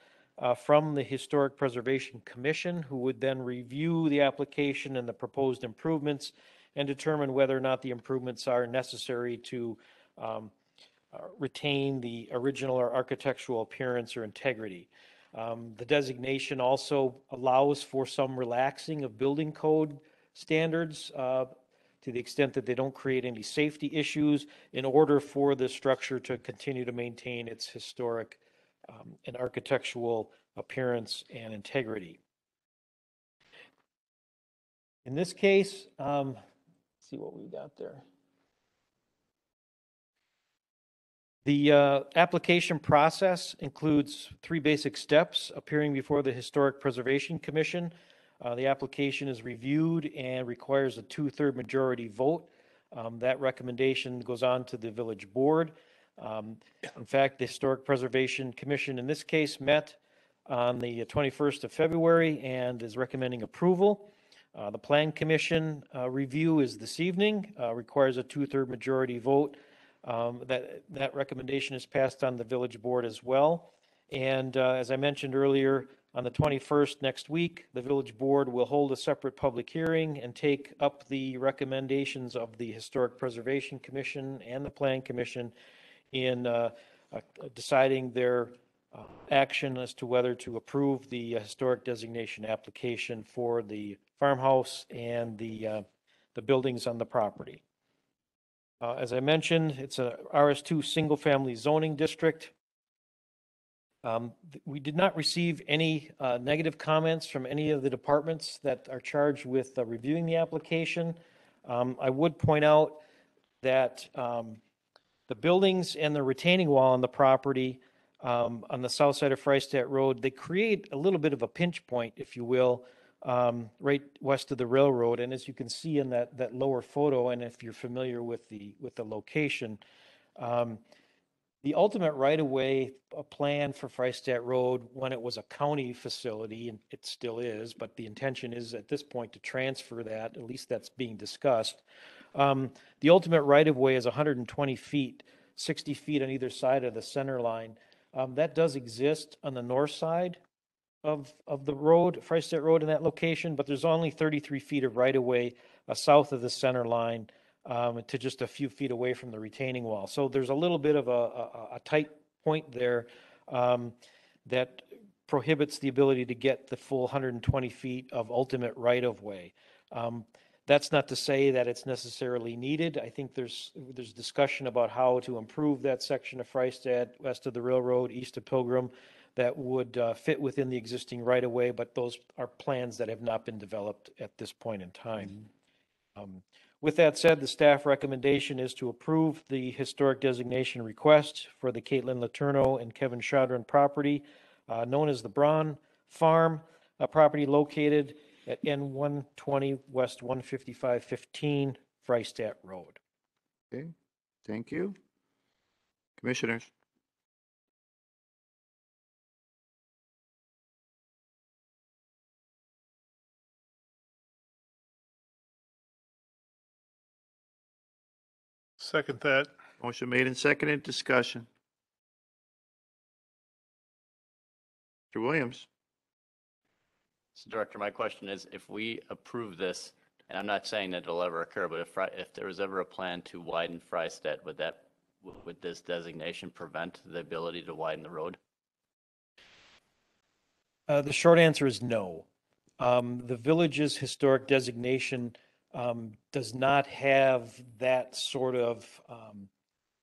from the Historic Preservation Commission, who would then review the application and the proposed improvements and determine whether or not the improvements are necessary to retain the original or architectural appearance or integrity. The designation also allows for some relaxing of building code standards to the extent that they don't create any safety issues in order for the structure to continue to maintain its historic and architectural appearance and integrity. In this case, let's see what we got there. The application process includes three basic steps: appearing before the Historic Preservation Commission. The application is reviewed and requires a 2/3 majority vote. That recommendation goes on to the village board. In fact, the Historic Preservation Commission in this case met on the 21st of February and is recommending approval. The Plan Commission review is this evening, requires a 2/3 majority vote. That recommendation is passed on the village board as well. And as I mentioned earlier, on the 21st next week, the village board will hold a separate public hearing and take up the recommendations of the Historic Preservation Commission and the Plan Commission in deciding their action as to whether to approve the historic designation application for the farmhouse and the buildings on the property. As I mentioned, it's a RS2 single-family zoning district. We did not receive any negative comments from any of the departments that are charged with reviewing the application. I would point out that the buildings and the retaining wall on the property on the south side of Freistadt Road. They create a little bit of a pinch point, if you will, right west of the railroad. And as you can see in that lower photo, and if you're familiar with the location, the ultimate right-of-way plan for Freistadt Road, when it was a county facility, and it still is, but the intention is at this point to transfer that, at least that's being discussed. The ultimate right-of-way is 120 feet, 60 feet on either side of the center line. That does exist on the north side of the road, Freistadt Road in that location, but there's only 33 feet of right-of-way south of the center line, to just a few feet away from the retaining wall. So there's a little bit of a tight point there that prohibits the ability to get the full 120 feet of ultimate right-of-way. That's not to say that it's necessarily needed. I think there's discussion about how to improve that section of Freistadt west of the railroad, east of Pilgrim, that would fit within the existing right-of-way, but those are plans that have not been developed at this point in time. With that said, the staff recommendation is to approve the historic designation request for the Caitlin Letourneau and Kevin Chaudron property, known as the Braun Farm, a property located at N120 West 15515 Freistadt Road. Okay, thank you. Commissioners? Second that. Motion made and seconded. Discussion. Mr. Williams? So Director, my question is, if we approve this, and I'm not saying that it'll ever occur, but if there was ever a plan to widen Freistadt, would this designation prevent the ability to widen the road? The short answer is no. The village's historic designation does not have that sort of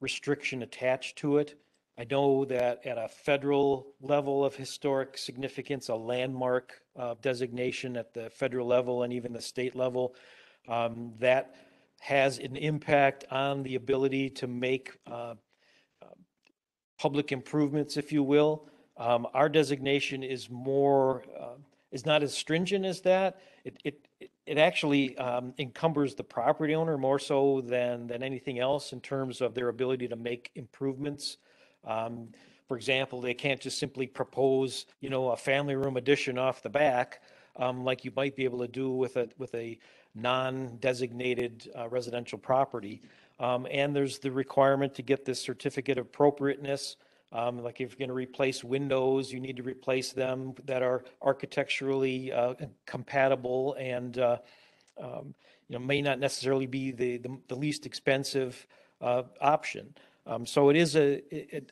restriction attached to it. I know that at a federal level of historic significance, a landmark designation at the federal level and even the state level, that has an impact on the ability to make public improvements, if you will. Our designation is more, is not as stringent as that. It actually encumbers the property owner more so than anything else in terms of their ability to make improvements. For example, they can't just simply propose, a family room addition off the back, like you might be able to do with a non-designated residential property. And there's the requirement to get this certificate of appropriateness. Like if you're going to replace windows, you need to replace them that are architecturally compatible and may not necessarily be the least expensive option. So it is a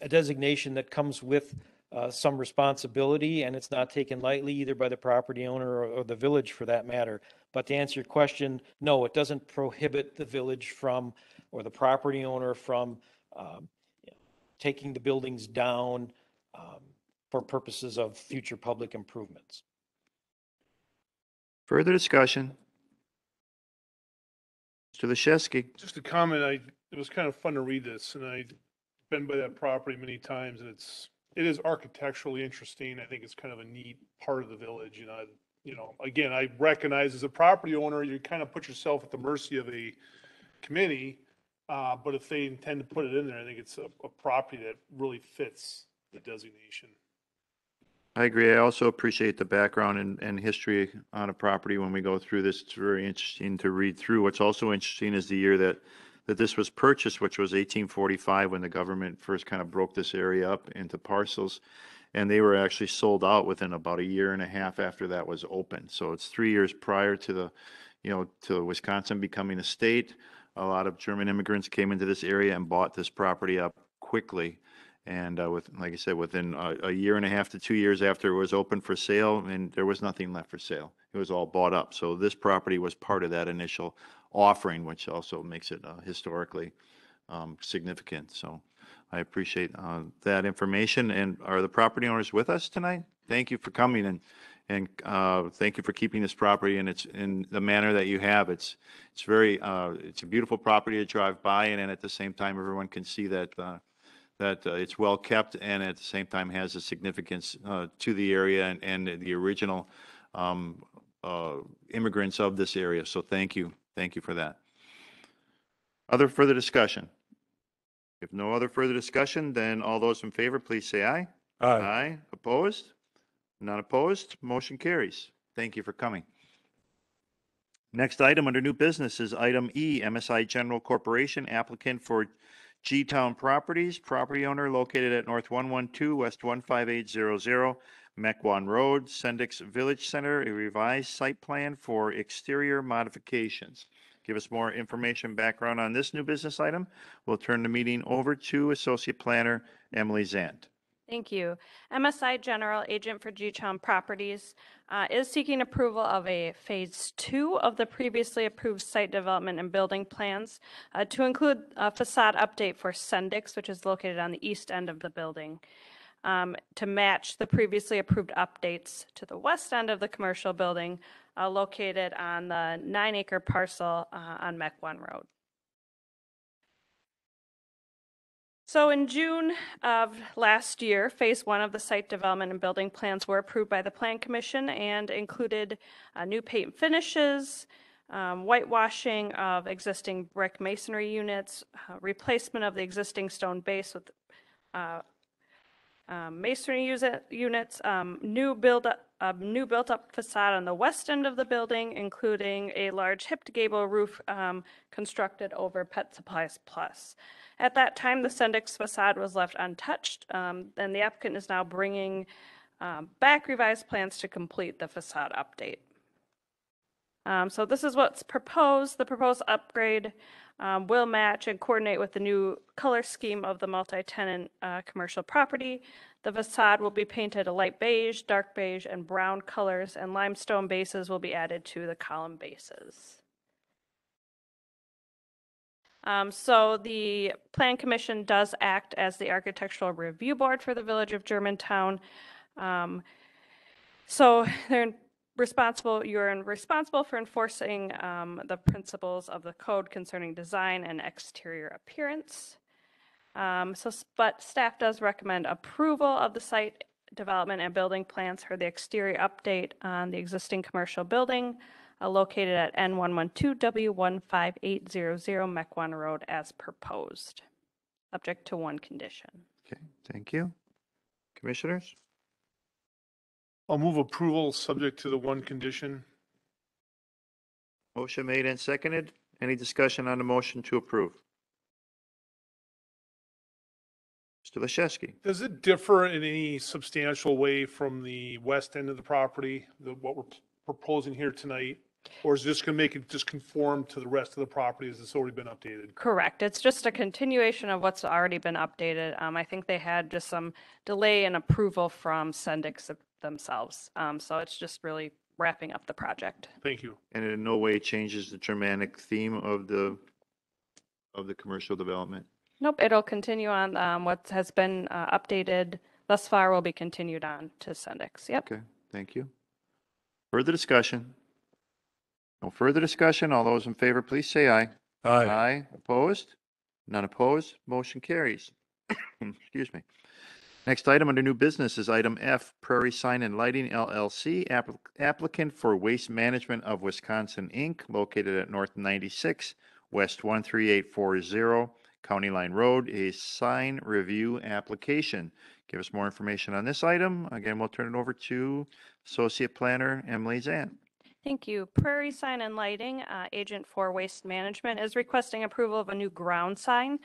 designation that comes with some responsibility, and it's not taken lightly either by the property owner or the village for that matter. But to answer your question, no, it doesn't prohibit the village from, or the property owner from, taking the buildings down for purposes of future public improvements. Further discussion? Mr. Leshevsky? Just a comment, it was kind of fun to read this, and I've been by that property many times, and it is architecturally interesting. I think it's kind of a neat part of the village, again, I recognize as a property owner, you kind of put yourself at the mercy of a committee, but if they intend to put it in there, I think it's a property that really fits the designation. I agree. I also appreciate the background and history on a property when we go through this. It's very interesting to read through. What's also interesting is the year that this was purchased, which was 1845, when the government first kind of broke this area up into parcels. And they were actually sold out within about a year and a half after that was open. So it's 3 years prior to to Wisconsin becoming a state. A lot of German immigrants came into this area and bought this property up quickly. And like I said, within a year and a half to 2 years after it was open for sale, and there was nothing left for sale. It was all bought up. So this property was part of that initial offering, which also makes it historically significant. So I appreciate that information. And are the property owners with us tonight? Thank you for coming, and thank you for keeping this property in the manner that you have. It's a beautiful property to drive by, and at the same time, everyone can see that that it's well kept and at the same time has a significance to the area and the original immigrants of this area. So thank you. Thank you for that. Other further discussion? If no other further discussion, then all those in favor, please say aye. Aye. Aye. Opposed? None opposed? Motion carries. Thank you for coming. Next item under new business is item E, MSI General Corporation, applicant for G-Town Properties, property owner located at North 112, West 15800, Mequon Road, Sendix Village Center, a revised site plan for exterior modifications. Give us more information, background on this new business item. We'll turn the meeting over to Associate Planner Emily Zant. Thank you. MSI General Agent for G-Town Properties is seeking approval of a Phase 2 of the previously approved site development and building plans to include a facade update for Sendix, which is located on the east end of the building, to match the previously approved updates to the west end of the commercial building located on the 9-acre parcel on Mequon Road. So in June of last year, Phase 1 of the site development and building plans were approved by the Plan Commission and included new paint finishes, whitewashing of existing brick masonry units, replacement of the existing stone base with masonry units, new built-up facade on the west end of the building, including a large hipped gable roof constructed over Pet Supplies Plus. At that time, the Sendix facade was left untouched, and the applicant is now bringing back revised plans to complete the facade update. So this is what's proposed. The proposed upgrade will match and coordinate with the new color scheme of the multi-tenant commercial property. The facade will be painted a light beige, dark beige, and brown colors, and limestone bases will be added to the column bases. So the Plan Commission does act as the architectural review board for the Village of Germantown. So you're responsible for enforcing the principles of the code concerning design and exterior appearance. But staff does recommend approval of the site development and building plans for the exterior update on the existing commercial building located at N112W15800 Mequon Road as proposed, subject to one condition. Okay, thank you. Commissioners? I'll move approval subject to the one condition. Motion made and seconded. Any discussion on the motion to approve? Mr. Leshewski. Does it differ in any substantial way from the west end of the property, what we're proposing here tonight? Or is this going to make it just conform to the rest of the property as it's already been updated? Correct. It's just a continuation of what's already been updated. I think they had just some delay in approval from Sendix themselves. So it's just really wrapping up the project. Thank you. And in no way changes the Germanic theme of the commercial development? Nope, it'll continue on. What has been updated thus far will be continued on to Sendix. Yep. Okay, thank you. Further discussion? No further discussion. All those in favor, please say aye. Aye. Aye. Opposed? None opposed. Motion carries. Excuse me. Next item under new business is item F, Prairie Sign and Lighting LLC, applicant for Waste Management of Wisconsin, Inc., located at North 96, West 13840, County Line Road, a sign review application. Give us more information on this item. Again, we'll turn it over to Associate Planner Emily Zant. Thank you. Prairie Sign and Lighting, agent for Waste Management, is requesting approval of a new ground sign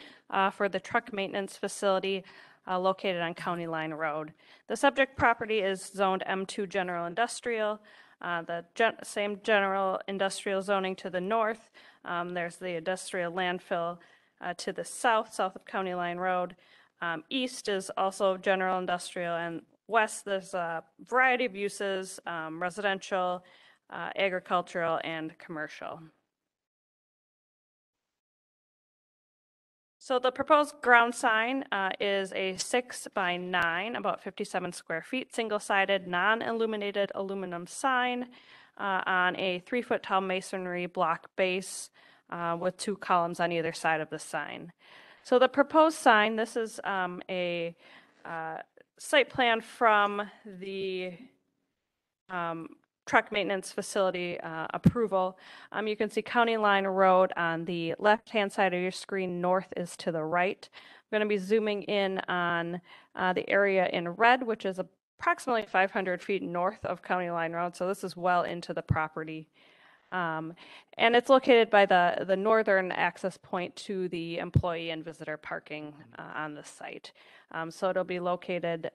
for the truck maintenance facility located on County Line Road. The subject property is zoned M2 General Industrial. Same general industrial zoning to the north. There's the industrial landfill to the south of County Line Road. East is also general industrial, and west there's a variety of uses, residential, agricultural, and commercial. So the proposed ground sign is a 6x9, about 57 square feet, single-sided, non-illuminated aluminum sign on a 3-foot tall masonry block base with 2 columns on either side of the sign. So the proposed sign, this is a site plan from the truck maintenance facility approval. You can see County Line Road on the left-hand side of your screen. North is to the right. I'm going to be zooming in on the area in red, which is approximately 500 feet north of County Line Road. So this is well into the property. And it's located by the northern access point to the employee and visitor parking on the site. So it'll be located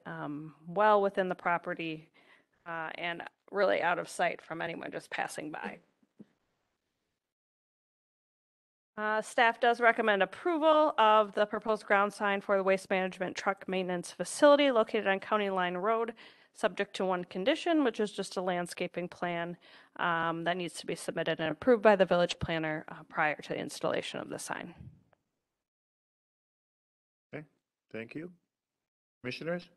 well within the property and really out of sight from anyone just passing by. Staff does recommend approval of the proposed ground sign for the waste management truck maintenance facility located on County Line Road, subject to one condition, which is just a landscaping plan that needs to be submitted and approved by the village planner prior to the installation of the sign. Okay, thank you. Commissioners?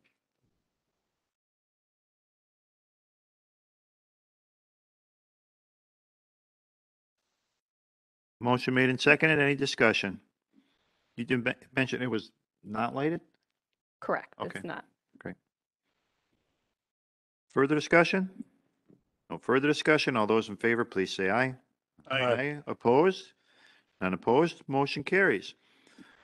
Motion made and seconded. Any discussion? You did mention it was not lighted? Correct, Okay. it's not. Great. Further discussion? No further discussion. All those in favor, please say aye. Aye. Opposed? None opposed. Motion carries.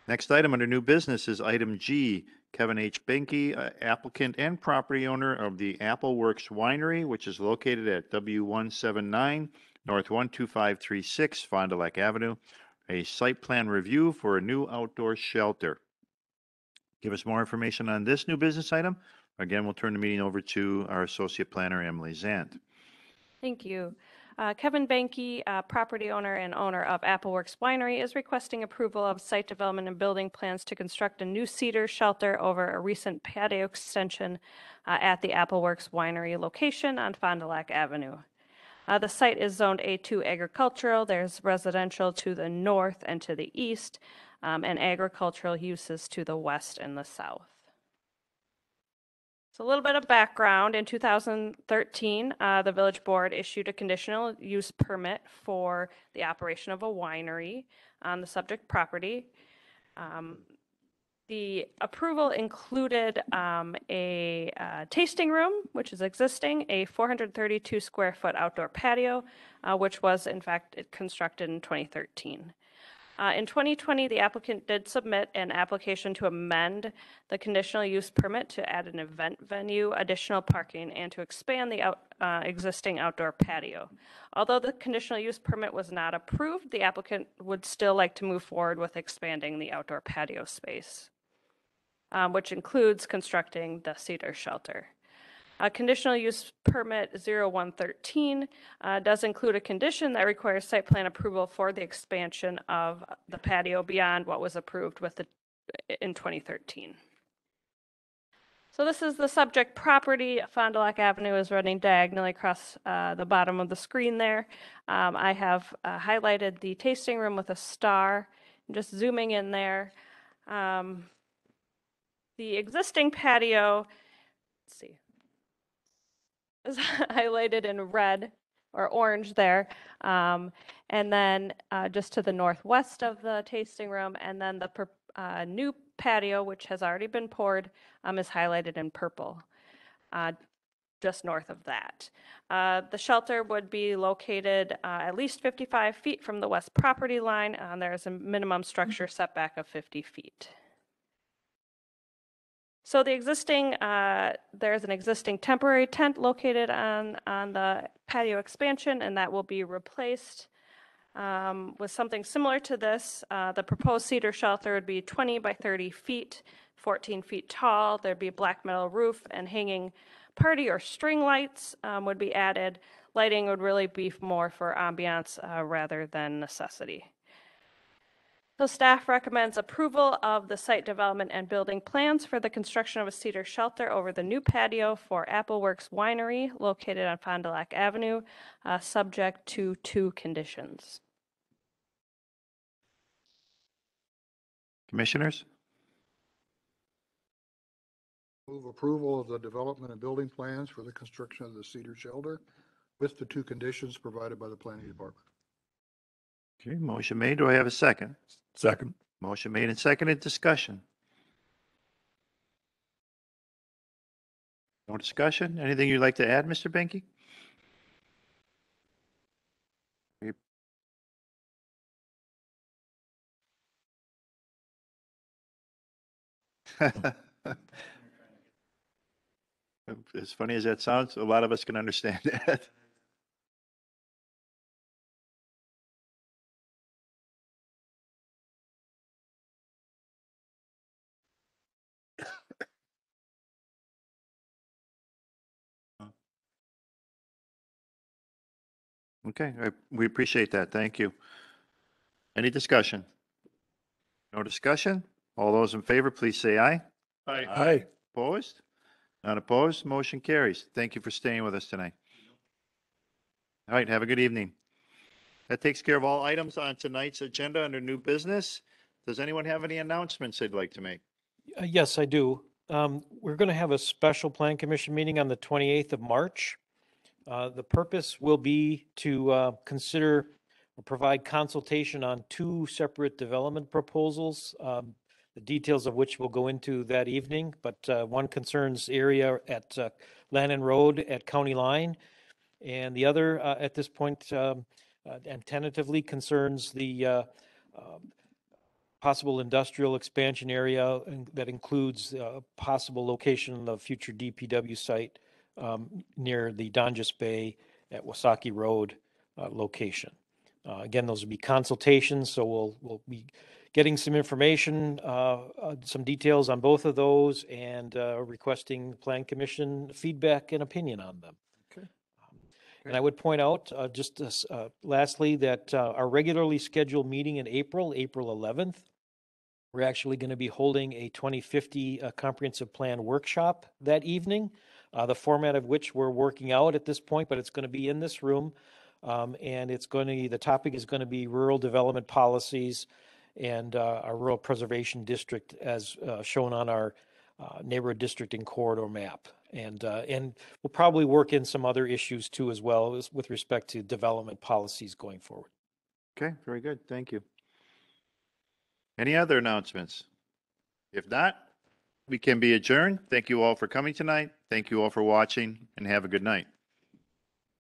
Next item under new business is item G. Kevin H. Benke, applicant and property owner of the Appleworks Winery, which is located at W179 North 12536 Fond du Lac Avenue, a site plan review for a new outdoor shelter. Give us more information on this new business item. Again, we'll turn the meeting over to our associate planner, Emily Zant. Thank you. Kevin Benke, property owner and owner of Appleworks Winery, is requesting approval of site development and building plans to construct a new cedar shelter over a recent patio extension at the Appleworks Winery location on Fond du Lac Avenue. The site is zoned A2 agricultural. There's residential to the north and to the east, and agricultural uses to the west and the south. So a little bit of background. In 2013, the village board issued a conditional use permit for the operation of a winery on the subject property. The approval included a tasting room, which is existing, a 432 square foot outdoor patio, which was in fact constructed in 2013. In 2020, the applicant did submit an application to amend the conditional use permit to add an event venue, additional parking, and to expand the existing outdoor patio. Although the conditional use permit was not approved, the applicant would still like to move forward with expanding the outdoor patio space, which includes constructing the cedar shelter. Conditional use permit 0113 does include a condition that requires site plan approval for the expansion of the patio beyond what was approved in 2013. So this is the subject property. Fond du Lac Avenue is running diagonally across the bottom of the screen there. I have highlighted the tasting room with a star. Just zooming in there. The existing patio, let's see, is highlighted in red or orange there. And then just to the northwest of the tasting room, and then the new patio, which has already been poured, is highlighted in purple, just north of that. The shelter would be located at least 55 feet from the west property line. There's a minimum structure setback of 50 feet. So the existing, there's an existing temporary tent located on the patio expansion, and that will be replaced with something similar to this. The proposed cedar shelter would be 20 by 30 feet, 14 feet tall. There'd be a black metal roof, and hanging party or string lights would be added. Lighting would really be more for ambiance rather than necessity. So staff recommends approval of the site development and building plans for the construction of a cedar shelter over the new patio for Appleworks Winery located on Fond du Lac Avenue, subject to 2 conditions. Commissioners? Move approval of the development and building plans for the construction of the cedar shelter with the 2 conditions provided by the planning department. Okay, motion made. Do I have a second? Second. Motion made and seconded. Discussion. No discussion? Anything you'd like to add, Mr. Benke? As funny as that sounds, a lot of us can understand that. Okay, we appreciate that. Thank you. Any discussion? No discussion? All those in favor, please say aye. Aye. Opposed? Not opposed? Motion carries. Thank you for staying with us tonight. All right, have a good evening. That takes care of all items on tonight's agenda under new business. Does anyone have any announcements they'd like to make? Yes, I do. We're going to have a special plan commission meeting on the 28th of March. The purpose will be to consider or provide consultation on two separate development proposals, the details of which we'll go into that evening. But one concerns area at Lannon Road at County Line, and the other at this point and tentatively concerns the possible industrial expansion area that includes possible location of future DPW site near the Donjas Bay at Wasaki Road location. Again, those will be consultations, so we'll be getting some information, some details on both of those, and requesting Plan Commission feedback and opinion on them. Okay. And I would point out, just lastly, that our regularly scheduled meeting in April 11th, we're actually going to be holding a 2050 comprehensive plan workshop that evening, the format of which we're working out at this point, but it's going to be in this room. And the topic is going to be rural development policies and our rural preservation district as shown on our neighborhood district and corridor map. And we'll probably work in some other issues too, as well as with respect to development policies going forward. Okay, very good. Thank you. Any other announcements? If not, we can be adjourned. Thank you all for coming tonight. Thank you all for watching, and have a good night.